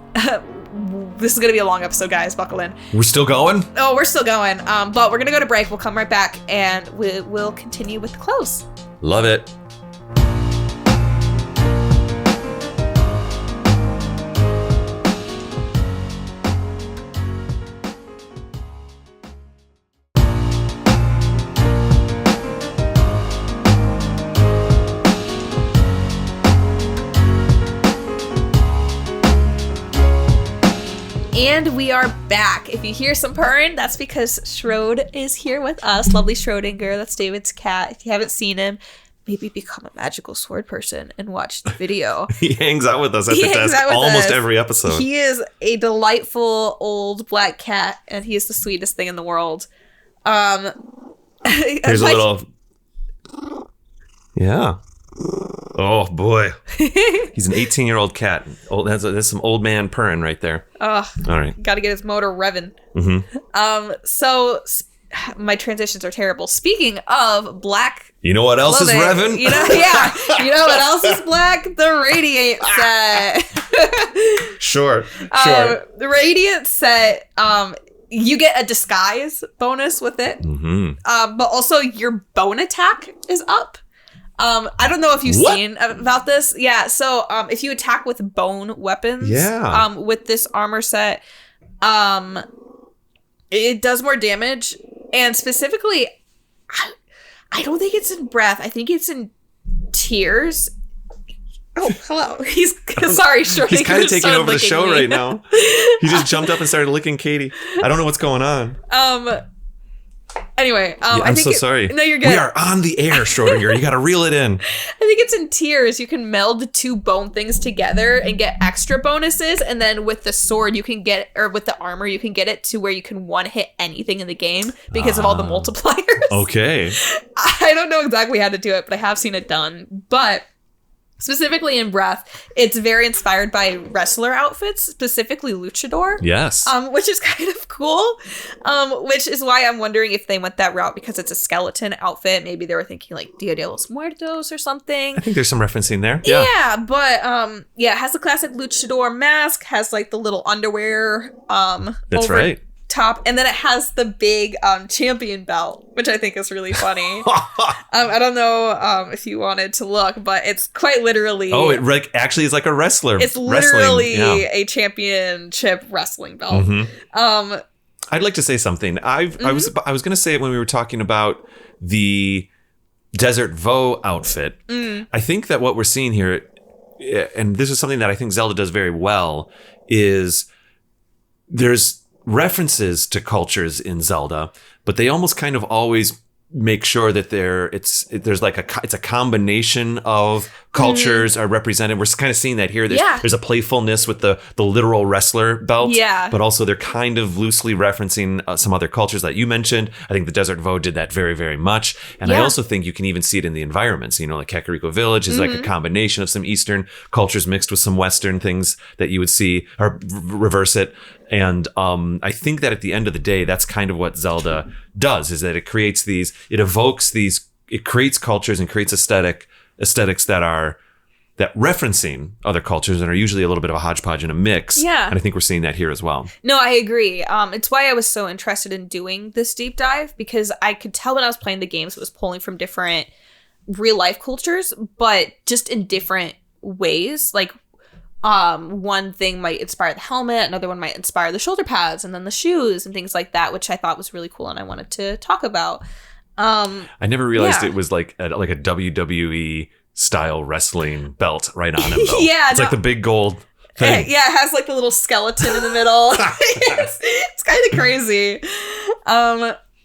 this is going to be a long episode, guys. Buckle in. We're still going? Oh, we're still going. But we're going to go to break. We'll come right back and we'll continue with the close. Love it. And we are back. If you hear some purring, that's because Schrode is here with us. Lovely Schrodinger. That's David's cat. If you haven't seen him, maybe become a magical sword person and watch the video. He hangs out with us at the desk almost every episode. He is a delightful old black cat, and he is the sweetest thing in the world. Here's a little... Yeah. Oh, boy. He's an 18-year-old cat. There's some old man purring right there. All right. Got to get his motor revving. Mm-hmm. So my transitions are terrible. Speaking of black... You know what else is revving? You know what else is black? The Radiant set. Sure. The Radiant set, you get a disguise bonus with it. Mm-hmm. But also your bone attack is up. I don't know if you've seen about this. Yeah, so if you attack with bone weapons with this armor set, it does more damage. And specifically, I don't think it's in breath. I think it's in tears. Oh, hello. He's sorry, Shorty. He's kind of taking over the show right now. He just jumped up and started licking Kady. I don't know what's going on. Anyway, I'm so sorry. No, you're good. We are on the air, Schrodinger. You got to reel it in. I think it's in tears. You can meld two bone things together and get extra bonuses. And then with the sword, you can get, or with the armor, you can get it to where you can one hit anything in the game because of all the multipliers. Okay. I don't know exactly how to do it, but I have seen it done. But specifically in breath, it's very inspired by wrestler outfits, specifically luchador. Yes. Which is kind of cool. Which is why I'm wondering if they went that route because it's a skeleton outfit. Maybe they were thinking like Dia de los Muertos or something. I think there's some referencing there. Yeah, but it has the classic luchador mask, has like the little underwear That's over right. top, and then it has the big champion belt, which I think is really funny. I don't know if you wanted to look, but it's quite literally actually is like a wrestler. It's literally a championship wrestling belt. Mm-hmm. I'd like to say something. I was going to say it when we were talking about the Desert Vo outfit. I think that what we're seeing here, and this is something that I think Zelda does very well, is there's references to cultures in Zelda, but they almost kind of always make sure that it's a combination of cultures are represented. We're kind of seeing that here. There's a playfulness with the literal wrestler belt, but also they're kind of loosely referencing some other cultures that you mentioned. I think the Desert Vo did that very, very much. And I also think you can even see it in the environments. You know, like Kakariko Village is like a combination of some Eastern cultures mixed with some Western things that you would see, or reverse it. And I think that at the end of the day, that's kind of what Zelda does, is that it creates it creates cultures and creates aesthetics that referencing other cultures and are usually a little bit of a hodgepodge and a mix. Yeah. And I think we're seeing that here as well. No, I agree. It's why I was so interested in doing this deep dive, because I could tell when I was playing the games, it was pulling from different real life cultures, but just in different ways. Like, one thing might inspire the helmet, another one might inspire the shoulder pads, and then the shoes and things like that, which I thought was really cool and I wanted to talk about. I never realized it was like a WWE style wrestling belt right on him, though. It's like the big gold thing. Yeah, it has like the little skeleton in the middle. It's kind of crazy.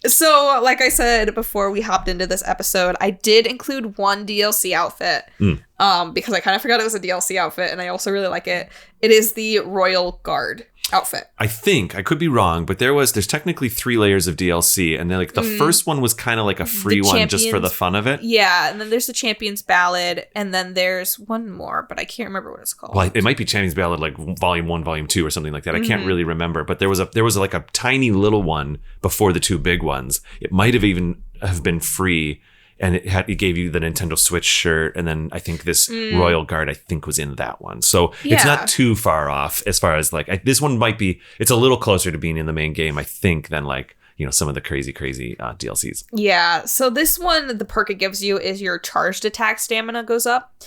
So, like I said before we hopped into this episode, I did include one DLC outfit because I kind of forgot it was a DLC outfit, and I also really like it. It is the Royal Guard outfit. I think, I could be wrong, but there's technically 3 layers of DLC, and then like the first one was kind of like a free one just for the fun of it. Yeah, and then there's the Champion's Ballad, and then there's one more, but I can't remember what it's called. Well, it might be Champion's Ballad, like Volume 1, Volume 2, or something like that. I can't really remember, but there was like a tiny little one before the 2 big ones. It might have even have been free, and it gave you the Nintendo Switch shirt, and then I think this Royal Guard, I think, was in that one. So it's not too far off as far as like, this one might be, it's a little closer to being in the main game, I think, than like, you know, some of the crazy DLCs. Yeah. So this one, the perk it gives you is your charged attack stamina goes up.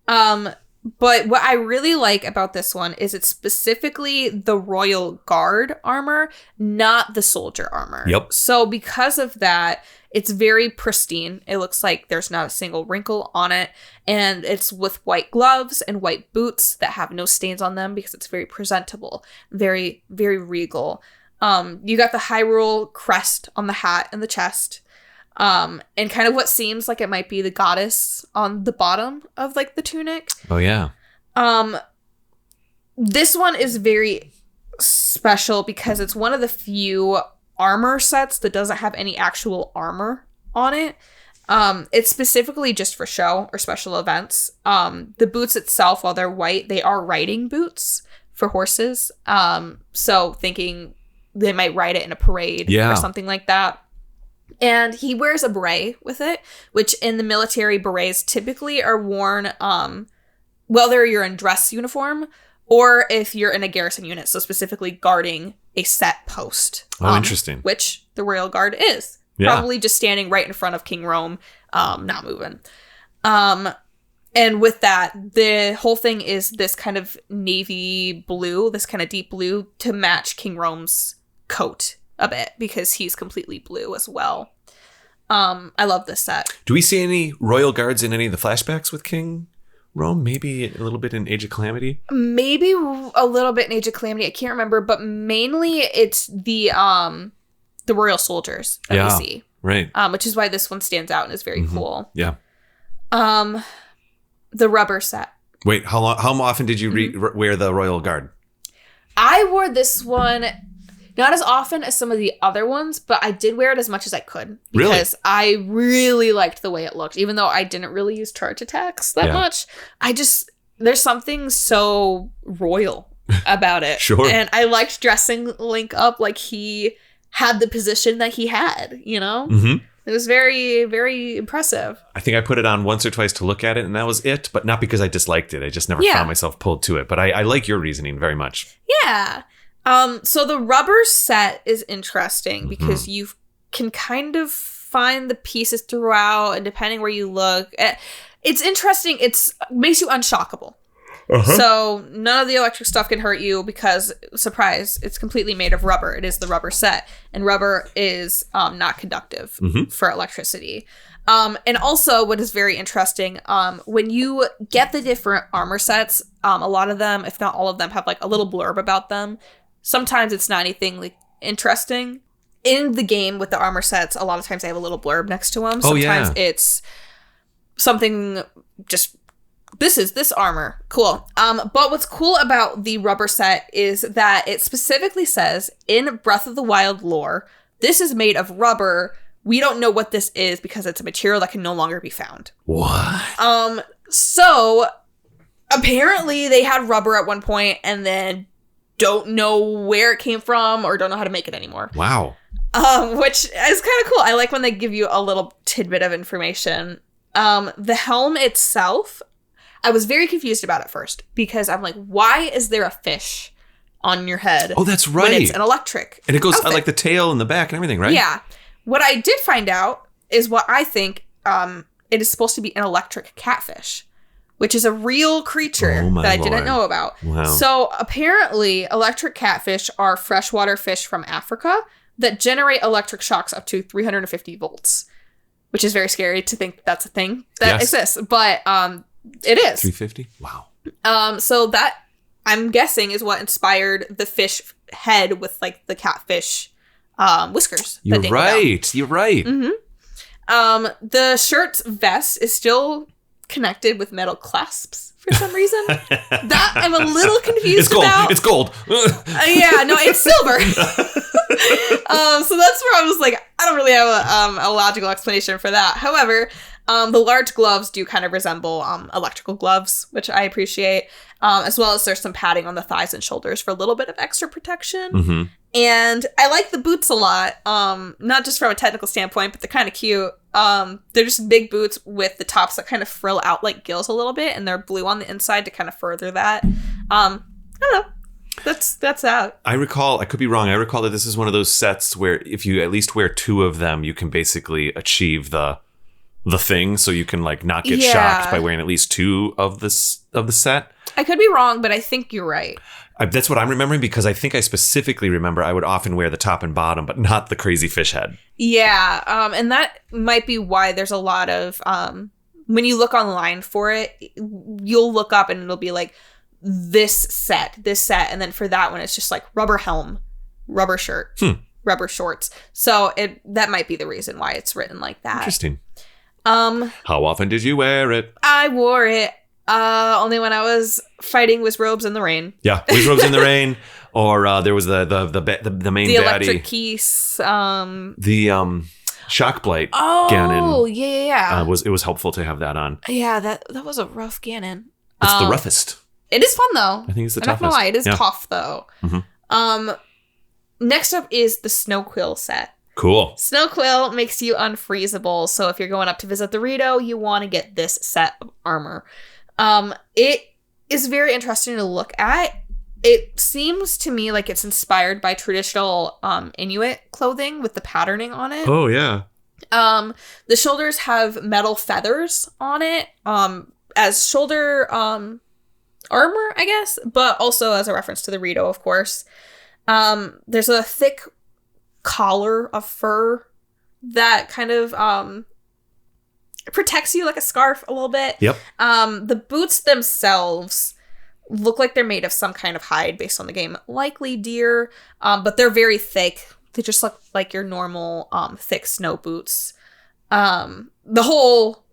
But what I really like about this one is it's specifically the Royal Guard armor, not the soldier armor. Yep. So because of that, it's very pristine. It looks like there's not a single wrinkle on it. And it's with white gloves and white boots that have no stains on them because it's very presentable. Very, very regal. You got the Hyrule crest on the hat and the chest. And kind of what seems like it might be the goddess on the bottom of like the tunic. Oh yeah. This one is very special because it's one of the few armor sets that doesn't have any actual armor on it. It's specifically just for show or special events. The boots itself, while they're white, they are riding boots for horses. So thinking they might ride it in a parade or something like that. And he wears a beret with it, which in the military, berets typically are worn, whether you're in dress uniform or if you're in a garrison unit, so specifically guarding a set post. Oh, interesting. Which the Royal Guard is. Yeah. Probably just standing right in front of King Rome, not moving. And with that, the whole thing is this kind of navy blue, this kind of deep blue to match King Rome's coat a bit because he's completely blue as well. I love this set. Do we see any royal guards in any of the flashbacks with King Rome? Maybe a little bit in Age of Calamity? Maybe a little bit in Age of Calamity. I can't remember, but mainly it's the royal soldiers that we see. Right. Which is why this one stands out and is very cool. Yeah. The rubber set. Wait, how often did you wear the Royal Guard? I wore this one not as often as some of the other ones, but I did wear it as much as I could because I really liked the way it looked. Even though I didn't really use charge attacks that much, there's something so royal about it. Sure. And I liked dressing Link up like he had the position that he had, you know? Mm-hmm. It was very, very impressive. I think I put it on once or twice to look at it, and that was it. But not because I disliked it. I just never found myself pulled to it. But I like your reasoning very much. Yeah. So the rubber set is interesting because you can kind of find the pieces throughout, and depending where you look, it's interesting. It makes you unshockable. So none of the electric stuff can hurt you because, surprise, it's completely made of rubber. It is the rubber set. And rubber is not conductive for electricity. And also, what is very interesting, when you get the different armor sets, a lot of them, if not all of them, have like a little blurb about them. Sometimes it's not anything like interesting. In the game with the armor sets, a lot of times they have a little blurb next to them. Sometimes it's something just... This is this armor. Cool. But what's cool about the rubber set is that it specifically says in Breath of the Wild lore, this is made of rubber. We don't know what this is because it's a material that can no longer be found. What? So apparently they had rubber at one point and then don't know where it came from or don't know how to make it anymore. Wow. Which is kind of cool. I like when they give you a little tidbit of information. The helm itself, I was very confused about it first because I'm like, why is there a fish on your head? Oh, that's right. When it's an electric And it goes outfit? like the tail and the back and everything, right? Yeah. What I did find out is what I think it is supposed to be an electric catfish, which is a real creature that I didn't know about. Wow. So apparently electric catfish are freshwater fish from Africa that generate electric shocks up to 350 volts, which is very scary to think that's a thing that exists. But it is. 350? Wow. So that, I'm guessing, is what inspired the fish head with like the catfish whiskers. You're right. You're right. Mm-hmm. The shirt's vest is still connected with metal clasps for some reason. That I'm a little confused about. It's gold. Yeah, no, it's silver. So that's where I was like, I don't really have a logical explanation for that. However, the large gloves do kind of resemble electrical gloves, which I appreciate, as well as there's some padding on the thighs and shoulders for a little bit of extra protection. And I like the boots a lot, not just from a technical standpoint, but they're kind of cute. They're just big boots with the tops that kind of frill out like gills a little bit, and they're blue on the inside to kind of further that. I don't know. That's that. I recall, I could be wrong, I recall that this is one of those sets where if you at least wear two of them, you can basically achieve the thing, so you can like not get shocked by wearing at least two of the set. I could be wrong, but I think you're right. That's what I'm remembering, because I think I specifically remember I would often wear the top and bottom, but not the crazy fish head. Yeah, and that might be why there's a lot of, when you look online for it, you'll look up and it'll be like, this set, and then for that one, it's just like rubber helm, rubber shirt, rubber shorts. So that might be the reason why it's written like that. Interesting. How often did you wear it? I wore it only when I was fighting with robes in the rain. Yeah, with robes in the rain. Or there was the main the baddie. Electric Keese. The Shock Blight Ganon. Oh, yeah. It was helpful to have that on. Yeah, that was a rough Ganon. It's the roughest. It is fun, though. I think it's the I'm toughest. not gonna lie, it is Yeah. tough, though. Mm-hmm. Next up is the Snow Quill set. Cool. Snow Quill makes you unfreezable, so if you're going up to visit the Gerudo, you want to get this set of armor. It is very interesting to look at. It seems to me like it's inspired by traditional Inuit clothing with the patterning on it. Oh, yeah. The shoulders have metal feathers on it as shoulder armor, I guess, but also as a reference to the Gerudo, of course. There's a thick collar of fur that kind of protects you like a scarf a little bit. Yep. The boots themselves look like they're made of some kind of hide based on the game, likely deer, but they're very thick. They just look like your normal thick snow boots. The whole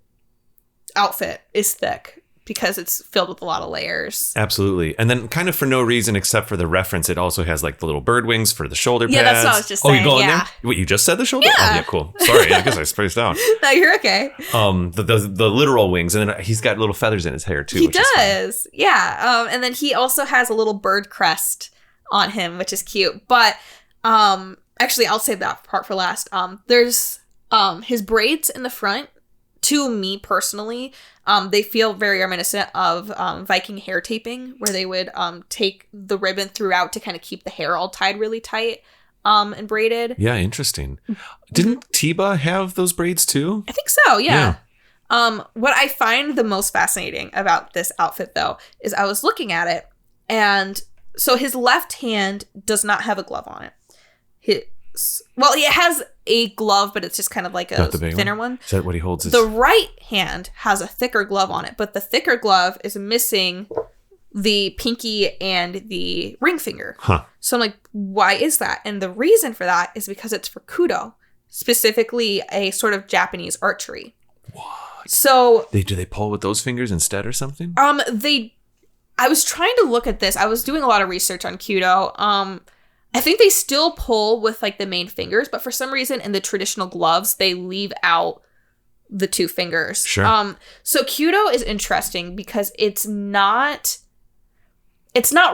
outfit is thick because it's filled with a lot of layers. Absolutely. And then kind of for no reason except for the reference, it also has like the little bird wings for the shoulder pads. Yeah, that's what I was just Oh, saying. you go in Yeah. there? Wait, you just said the shoulder? Yeah. Oh, yeah, cool. Sorry, I guess I spaced out. No, you're okay. The literal wings, and then he's got little feathers in his hair too. He which is fun. does. Yeah. And then he also has a little bird crest on him, which is cute. But actually, I'll save that part for last. There's his braids in the front. To me personally, they feel very reminiscent of Viking hair taping, where they would take the ribbon throughout to kind of keep the hair all tied really tight and braided. Yeah, interesting. Didn't Tiba have those braids too? I think so, yeah. What I find the most fascinating about this outfit, though, is I was looking at it, and so his left hand does not have a glove on it. It has a glove, but it's just kind of like a thinner one. Is that what he holds? The right hand has a thicker glove on it, but the thicker glove is missing the pinky and the ring finger. Huh. So I'm like, why is that? And the reason for that is because it's for Kudo, specifically a sort of Japanese archery. What? So do they pull with those fingers instead or something? I was trying to look at this. I was doing a lot of research on Kudo. I think they still pull with like the main fingers, but for some reason in the traditional gloves, they leave out the two fingers. Sure. So Kudo is interesting because it's not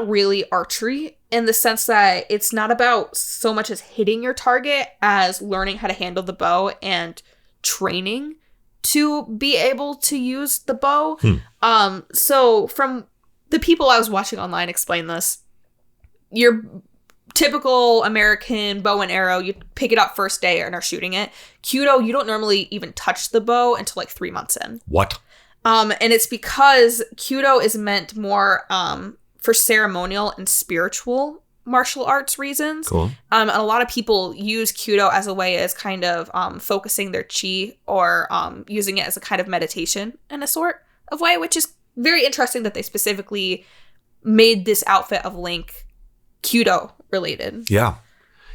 really archery in the sense that it's not about so much as hitting your target as learning how to handle the bow and training to be able to use the bow. So from the people I was watching online explain this, your typical American bow and arrow, you pick it up first day and are shooting it. Kudo, you don't normally even touch the bow until like 3 months in. What? And it's because Kudo is meant more for ceremonial and spiritual martial arts reasons. Cool. And a lot of people use Kudo as a way as kind of focusing their chi or using it as a kind of meditation in a sort of way, which is very interesting that they specifically made this outfit of Link Kudo related. Yeah.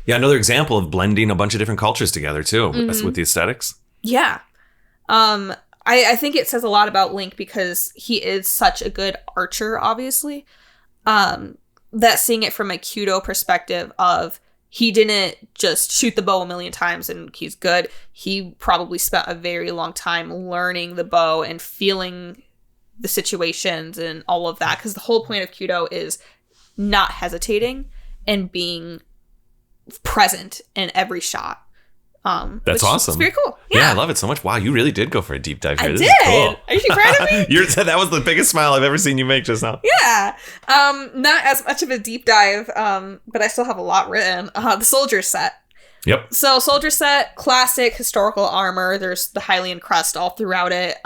Another example of blending a bunch of different cultures together too, with the aesthetics. Yeah. I think it says a lot about Link because he is such a good archer, obviously. That seeing it from a Kudo perspective of he didn't just shoot the bow a million times and he's good. He probably spent a very long time learning the bow and feeling the situations and all of that. Because the whole point of Kudo is not hesitating and being present in every shot. That's awesome. It's very cool. Yeah, I love it so much. Wow, you really did go for a deep dive here. I This did. is cool. Are you proud of me? That was the biggest smile I've ever seen you make just now. Yeah. Not as much of a deep dive, but I still have a lot written. The soldier set. Yep. So soldier set, classic historical armor. There's the Hylian crest all throughout it.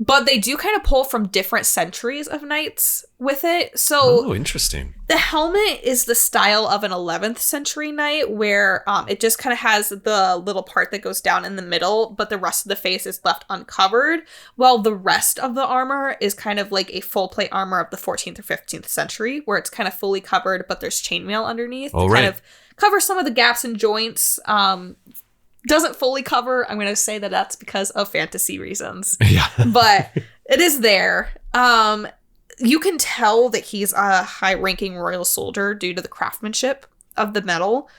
But they do kind of pull from different centuries of knights with it. So interesting. the helmet is the style of an 11th century knight where it just kind of has the little part that goes down in the middle, but the rest of the face is left uncovered, while the rest of the armor is kind of like a full plate armor of the 14th or 15th century where it's kind of fully covered, but there's chainmail underneath to kind of covers some of the gaps and joints. Doesn't fully cover. I'm going to say that that's because of fantasy reasons. Yeah. But it is there. You can tell that he's a high-ranking royal soldier due to the craftsmanship of the metal.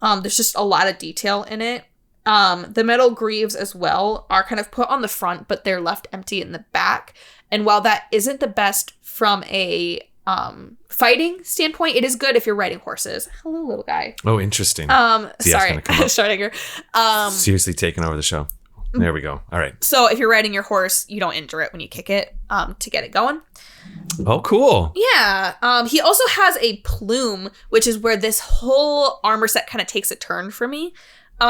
There's just a lot of detail in it. The metal greaves as well are kind of put on the front, but they're left empty in the back. And while that isn't the best from a fighting standpoint, it is good if you're riding horses. Hello, little guy. Oh, interesting. Sorry, Starting Seriously taking over the show. There we go. All right. So if you're riding your horse, you don't injure it when you kick it to get it going. Oh, cool. Yeah. He also has a plume, which is where this whole armor set kind of takes a turn for me.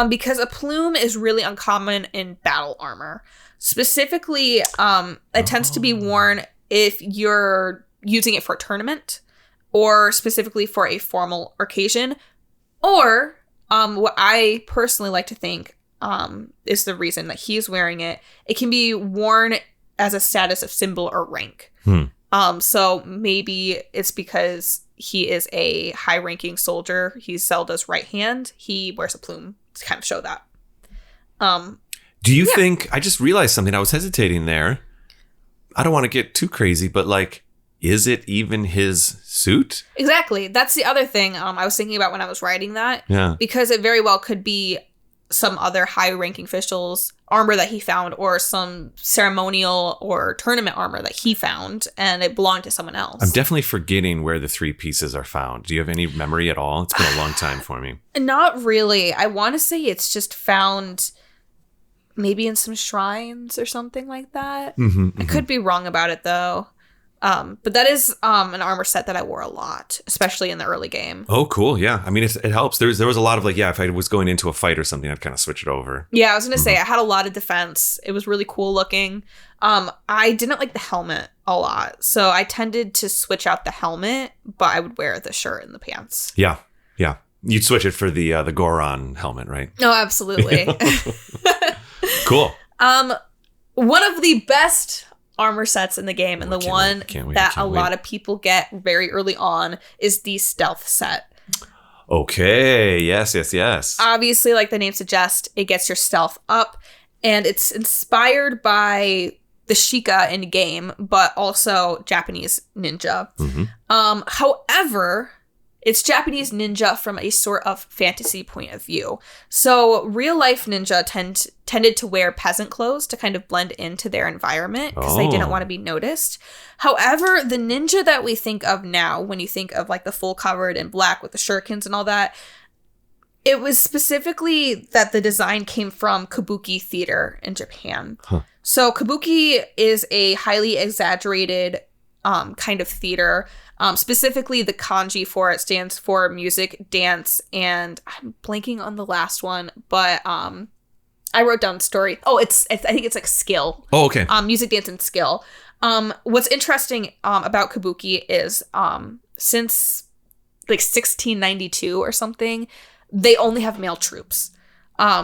Because a plume is really uncommon in battle armor. Specifically, it tends to be worn if you're using it for a tournament or specifically for a formal occasion. Or what I personally like to think is the reason that he's wearing it. It can be worn as a status of symbol or rank. So maybe it's because he is a high-ranking soldier. He's Zelda's right hand. He wears a plume to kind of show that. Do you think, I just realized something. I was hesitating there. I don't want to get too crazy, but like, is it even his suit? Exactly. That's the other thing I was thinking about when I was writing that. Yeah. Because it very well could be some other high-ranking official's armor that he found, or some ceremonial or tournament armor that he found, and it belonged to someone else. I'm definitely forgetting where the 3 pieces are found. Do you have any memory at all? It's been a long time for me. Not really. I want to say it's just found maybe in some shrines or something like that. I could be wrong about it, though. But that is an armor set that I wore a lot, especially in the early game. Oh, cool. Yeah. I mean, it helps. There was a lot of like, if I was going into a fight or something, I'd kind of switch it over. Yeah, I was going to say, I had a lot of defense. It was really cool looking. I didn't like the helmet a lot, so I tended to switch out the helmet, but I would wear the shirt and the pants. Yeah. Yeah. You'd switch it for the Goron helmet, right? Oh, absolutely. Cool. One of the best armor sets in the game, and the one that a lot of people get very early on, is the stealth set. Okay. Yes. Obviously, like the name suggests, it gets your stealth up, and it's inspired by the Sheikah in game, but also Japanese ninja. However, it's Japanese ninja from a sort of fantasy point of view. So real life ninja tended to wear peasant clothes to kind of blend into their environment because they didn't want to be noticed. However, the ninja that we think of now, when you think of like the full covered in black with the shurikens and all that, it was specifically that the design came from kabuki theater in Japan. So kabuki is a highly exaggerated kind of theater. Specifically, the kanji for it stands for music, dance, and I'm blanking on the last one, but I wrote down story. Oh, I think it's like skill. Oh, okay. Music, dance, and skill. What's interesting about kabuki is since like 1692 or something, they only have male troops.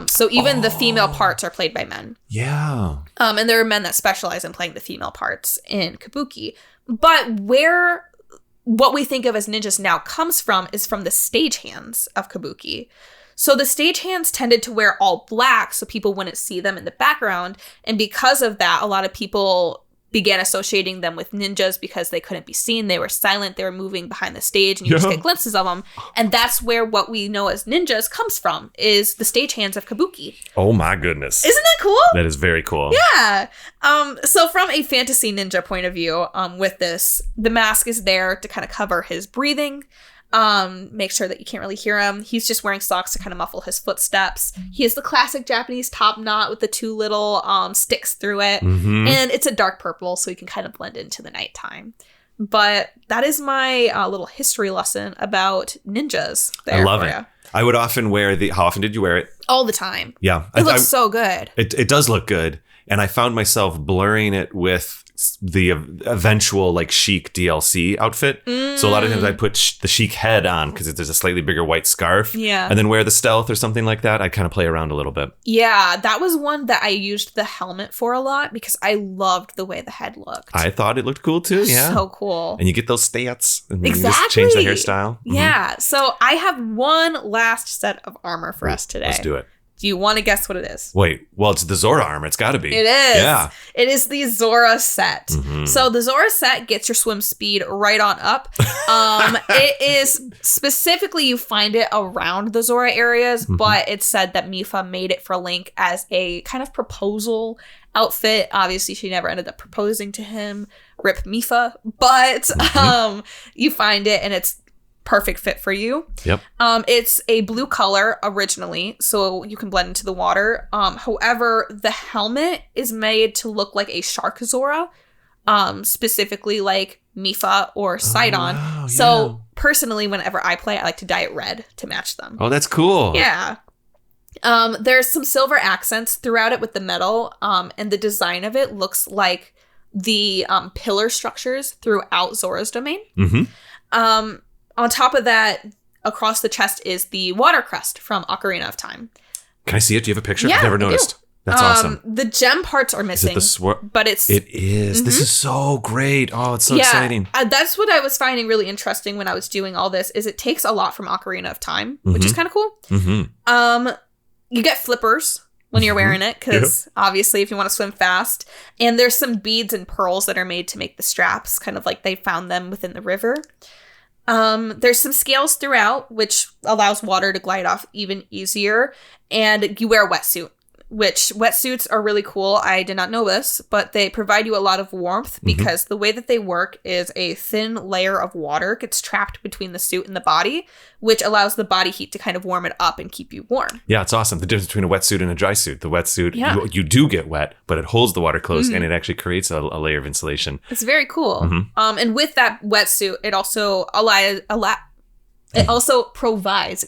So even the female parts are played by men. Yeah. And there are men that specialize in playing the female parts in kabuki. But what we think of as ninjas now comes from is from the stagehands of kabuki. So the stagehands tended to wear all black so people wouldn't see them in the background. And because of that, a lot of people began associating them with ninjas because they couldn't be seen. They were silent. They were moving behind the stage, and you just get glimpses of them. And that's where what we know as ninjas comes from, is the stagehands of kabuki. Oh my goodness. Isn't that cool? That is very cool. Yeah. So from a fantasy ninja point of view, with this, the mask is there to kind of cover his breathing. Make sure that you can't really hear him. He's just wearing socks to kind of muffle his footsteps. He has the classic Japanese top knot with the 2 little sticks through it. And it's a dark purple, so you can kind of blend into the nighttime. But that is my little history lesson about ninjas. I love it. I would often wear how often did you wear it? All the time. Yeah. It looks so good. It does look good. And I found myself blurring it with the eventual like chic DLC outfit. So a lot of times I put the chic head on because there's a slightly bigger white scarf. Yeah. And then wear the stealth or something like that. I kind of play around a little bit. Yeah, that was one that I used the helmet for a lot because I loved the way the head looked. I thought it looked cool too. Yeah. So cool. And you get those stats and Exactly. you just change the hairstyle. Yeah. So I have one last set of armor for us today. Let's do it. Do you want to guess what it is? Wait, well, it's the Zora armor. It's got to be. It is. Yeah. It is the Zora set. Mm-hmm. So the Zora set gets your swim speed right on up. It is specifically, you find it around the Zora areas, but it's said that Mipha made it for Link as a kind of proposal outfit. Obviously, she never ended up proposing to him. Rip Mipha. But you find it and it's perfect fit for you. Yep. It's a blue color originally, so you can blend into the water. However, the helmet is made to look like a shark Zora, specifically like Mipha or Sidon. Wow, so personally, whenever I play, I like to dye it red to match them. Oh, that's cool. Yeah. There's some silver accents throughout it with the metal, and the design of it looks like the pillar structures throughout Zora's domain. On top of that, across the chest is the water crest from Ocarina of Time. Can I see it? Do you have a picture? Yeah, I've never I do. noticed. That's awesome. The gem parts are missing, but it's... It is. This is so great. Oh, it's so exciting. That's what I was finding really interesting when I was doing all this, is it takes a lot from Ocarina of Time, which is kind of cool. You get flippers when you're wearing it, because obviously if you want to swim fast. And there's some beads and pearls that are made to make the straps, kind of like they found them within the river. There's some scales throughout, which allows water to glide off even easier. And you wear a wetsuit, which wetsuits are really cool. I did not know this, but they provide you a lot of warmth because the way that they work is a thin layer of water gets trapped between the suit and the body, which allows the body heat to kind of warm it up and keep you warm. Yeah, it's awesome. The difference between a wetsuit and a dry suit. The wetsuit, you do get wet, but it holds the water close and it actually creates a layer of insulation. It's very cool. And with that wetsuit, it also provides,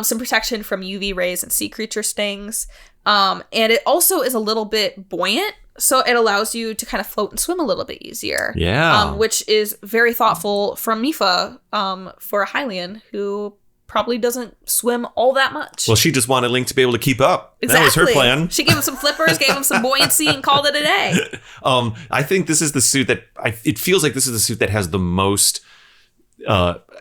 some protection from UV rays and sea creature stings. And it also is a little bit buoyant, so it allows you to kind of float and swim a little bit easier. Yeah. Which is very thoughtful from Mipha, for a Hylian who probably doesn't swim all that much. Well, she just wanted Link to be able to keep up. Exactly. That was her plan. She gave him some flippers, gave him some buoyancy, and called it a day. I think this is the suit that it feels like this is the suit that has the most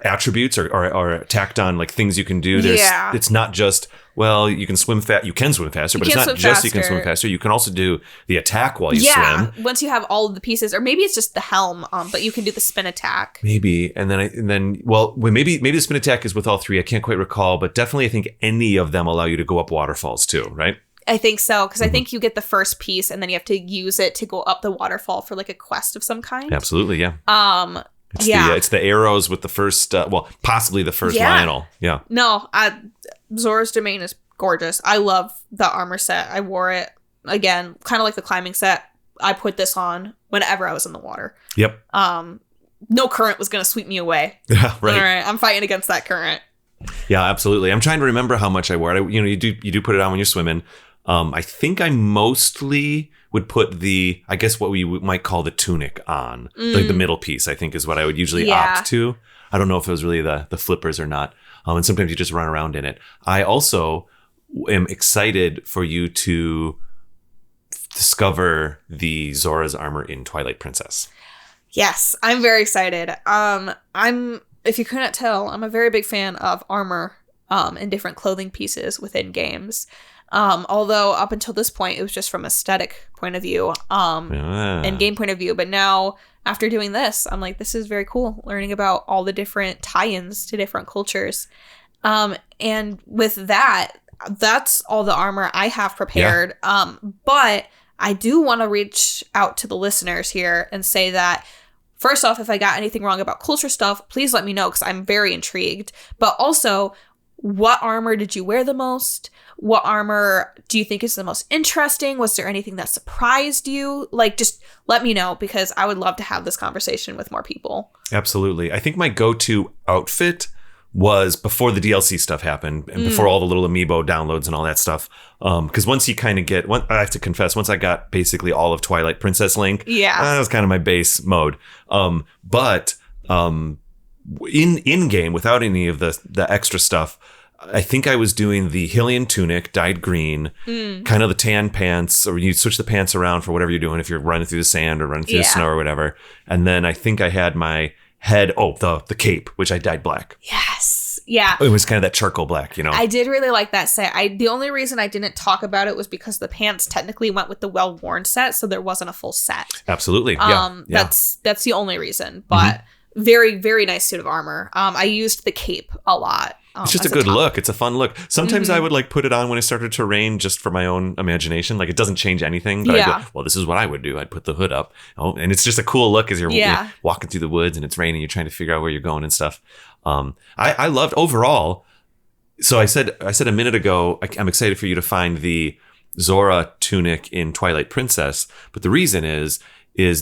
attributes or tacked on like things you can do. It's not just, well, you can swim fast. You can swim faster, but it's not just you can swim faster. You can also do the attack while you swim. Once you have all of the pieces, or maybe it's just the helm, but you can do the spin attack. Maybe, and then maybe the spin attack is with all three. I can't quite recall, but definitely I think any of them allow you to go up waterfalls too, right? I think so, because I think you get the first piece and then you have to use it to go up the waterfall for like a quest of some kind. Absolutely, yeah. It's the arrows with the first, possibly the first Lionel. Yeah. No, Zora's domain is gorgeous. I love the armor set. I wore it, again, kind of like the climbing set. I put this on whenever I was in the water. Yep. No current was going to sweep me away. Yeah, right. All right, I'm fighting against that current. Yeah, absolutely. I'm trying to remember how much I wore it. You do put it on when you're swimming. I think I mostly would put I guess what we might call the tunic on. Like the middle piece, I think, is what I would usually opt to. I don't know if it was really the flippers or not. And sometimes you just run around in it. I also am excited for you to discover the Zora's armor in Twilight Princess. Yes, I'm very excited. If you couldn't tell, I'm a very big fan of armor and different clothing pieces within games. Although up until this point, it was just from aesthetic point of view and game point of view. But now, after doing this, I'm like, this is very cool, learning about all the different tie-ins to different cultures. And with that, that's all the armor I have prepared. Yeah. But I do want to reach out to the listeners here and say that, first off, if I got anything wrong about culture stuff, please let me know, because I'm very intrigued. But also, what armor did you wear the most? What armor do you think is the most interesting? Was there anything that surprised you? Like, just let me know, because I would love to have this conversation with more people. Absolutely. I think my go-to outfit was before the DLC stuff happened and before all the little amiibo downloads and all that stuff. Because once you kind of get, I have to confess, once I got basically all of Twilight Princess Link, that was kind of my base mode. But in game, without any of the extra stuff, I think I was doing the Hylian tunic, dyed green, kind of the tan pants, or you switch the pants around for whatever you're doing, if you're running through the sand or running through the snow or whatever. And then I think I had my head, the cape, which I dyed black. Yes. Yeah. It was kind of that charcoal black, you know. I did really like that set. The only reason I didn't talk about it was because the pants technically went with the well-worn set, so there wasn't a full set. Absolutely. That's the only reason. But very, very nice suit of armor. I used the cape a lot. It's just a good look. It's a fun look. Sometimes I would like put it on when it started to rain just for my own imagination. Like it doesn't change anything, but I'd go, well, this is what I would do. I'd put the hood up. Oh, and it's just a cool look as you're walking through the woods and it's raining. You're trying to figure out where you're going and stuff. I loved overall. So I said a minute ago, I'm excited for you to find the Zora tunic in Twilight Princess. But the reason is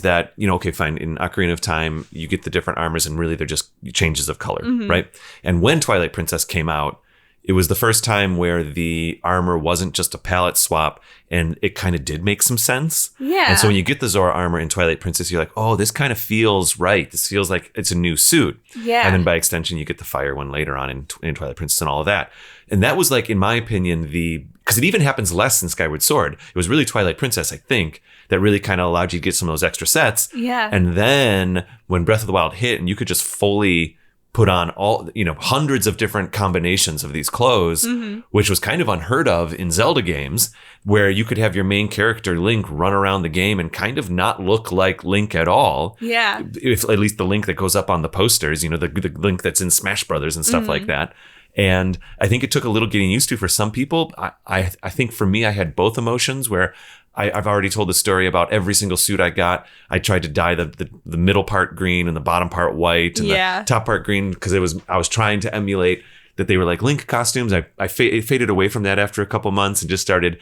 that, okay, fine. In Ocarina of Time, you get the different armors and really they're just changes of color, right? And when Twilight Princess came out, it was the first time where the armor wasn't just a palette swap and it kind of did make some sense. Yeah. And so when you get the Zora armor in Twilight Princess, you're like, oh, this kind of feels right. This feels like it's a new suit. Yeah. And then by extension, you get the fire one later on in Twilight Princess and all of that. And that was like, in my opinion, because it even happens less in Skyward Sword. It was really Twilight Princess, I think, that really kind of allowed you to get some of those extra sets. Yeah. And then when Breath of the Wild hit and you could just fully put on all, hundreds of different combinations of these clothes, which was kind of unheard of in Zelda games, where you could have your main character Link run around the game and kind of not look like Link at all. Yeah. If at least the Link that goes up on the posters, the Link that's in Smash Brothers and stuff like that. And I think it took a little getting used to for some people. I think for me, I had both emotions where I've already told the story about every single suit I got. I tried to dye the middle part green and the bottom part white and the top part green because I was trying to emulate that they were like Link costumes. I faded away from that after a couple months and just started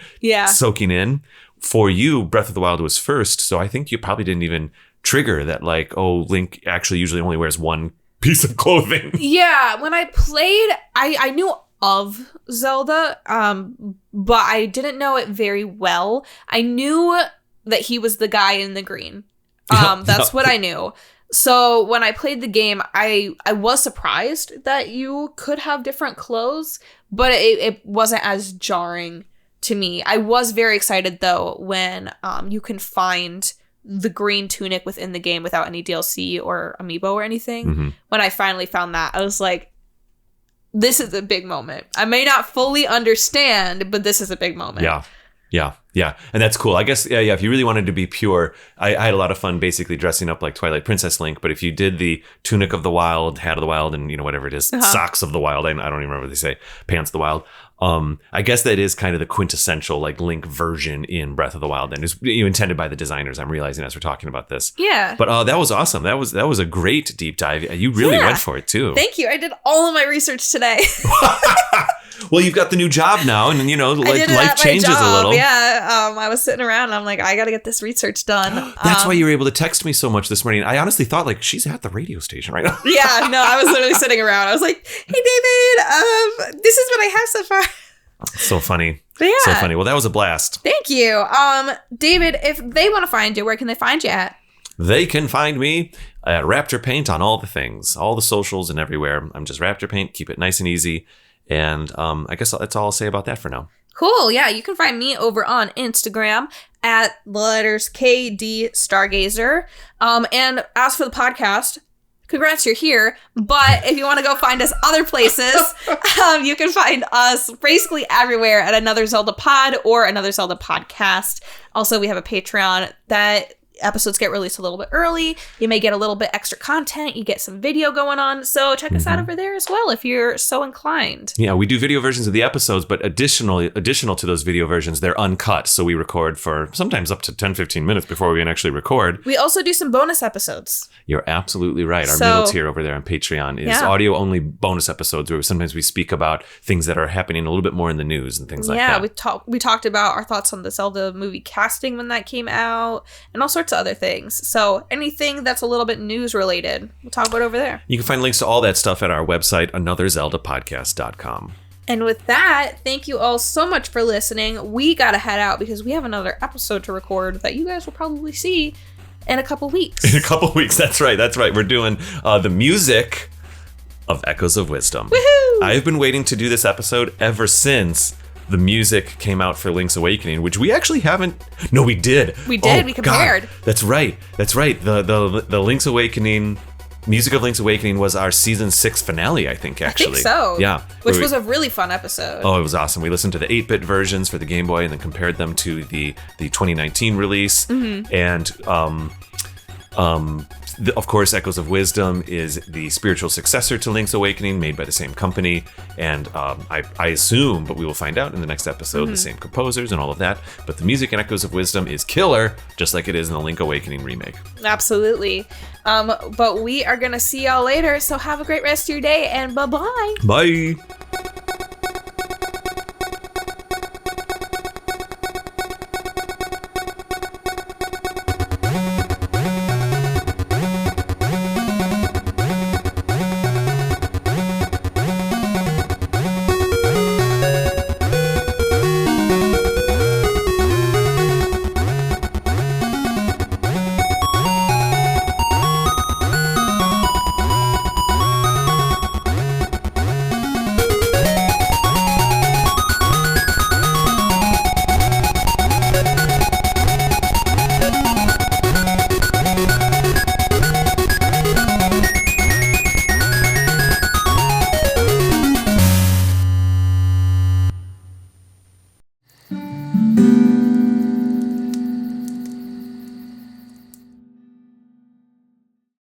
soaking in. For you, Breath of the Wild was first, so I think you probably didn't even trigger that like, oh, Link actually usually only wears one piece of clothing. Yeah, when I played, I knew of Zelda, but I didn't know it very well. I knew that he was the guy in the green. That's what I knew. So when I played the game, I was surprised that you could have different clothes, but it wasn't as jarring to me. I was very excited though when you can find the green tunic within the game without any DLC or amiibo or anything. When I finally found that, I was like, this is a big moment. I may not fully understand, but this is a big moment. Yeah. And that's cool. I guess, if you really wanted to be pure, I had a lot of fun basically dressing up like Twilight Princess Link. But if you did the tunic of the wild, hat of the wild, and whatever it is, socks of the wild, I don't even remember what they say, pants of the wild. I guess that is kind of the quintessential like Link version in Breath of the Wild, and is intended by the designers. I'm realizing as we're talking about this. Yeah. But that was awesome. That was a great deep dive. You really went for it too. Thank you. I did all of my research today. Well, you've got the new job now, and life changes a little. Yeah. I was sitting around and I'm like, I got to get this research done. That's why you were able to text me so much this morning. I honestly thought like she's at the radio station right now. Yeah, no, I was literally sitting around. I was like, hey David, this is what I have so far. So funny. Yeah. So funny. Well, that was a blast. Thank you. David, if they want to find you, where can they find you at? They can find me at Raptor Paint on all the things, all the socials and everywhere. I'm just Raptor Paint. Keep it nice and easy. And I guess that's all I'll say about that for now. Cool. Yeah, you can find me over on Instagram at the letters KD Stargazer. And as for the podcast, congrats, you're here. But if you want to go find us other places, you can find us basically everywhere at Another Zelda Pod or Another Zelda Podcast. Also, we have a Patreon that episodes get released a little bit early. You may get a little bit extra content. You get some video going on. So check us out over there as well if you're so inclined. Yeah, we do video versions of the episodes, but additional to those video versions, they're uncut. So we record for sometimes up to 10-15 minutes before we can actually record. We also do some bonus episodes. You're absolutely right. Our middle tier over there on Patreon is audio only bonus episodes where sometimes we speak about things that are happening a little bit more in the news and things like that. Yeah, we talked about our thoughts on the Zelda movie casting when that came out and all sorts sorts of other things. So anything that's a little bit news related, we'll talk about over there. You can find links to all that stuff at our website, anotherzeldapodcast.com. And with that, thank you all so much for listening. We gotta head out because we have another episode to record that you guys will probably see in a couple weeks. In a couple weeks, that's right. We're doing the music of Echoes of Wisdom. Woohoo! I've been waiting to do this episode ever since the music came out for Link's Awakening, which we actually haven't. No, we did. We did. We compared. God. That's right. The Link's Awakening. Music of Link's Awakening was our season 6 finale, I think, actually. I think so. Yeah. Which was a really fun episode. Oh, it was awesome. We listened to the 8-bit versions for the Game Boy and then compared them to the 2019 release. Mm-hmm. And of course, Echoes of Wisdom is the spiritual successor to Link's Awakening, made by the same company. And I assume, but we will find out in the next episode, the same composers and all of that. But the music in Echoes of Wisdom is killer, just like it is in the Link Awakening remake. Absolutely. But we are going to see y'all later. So have a great rest of your day and bye-bye. Bye.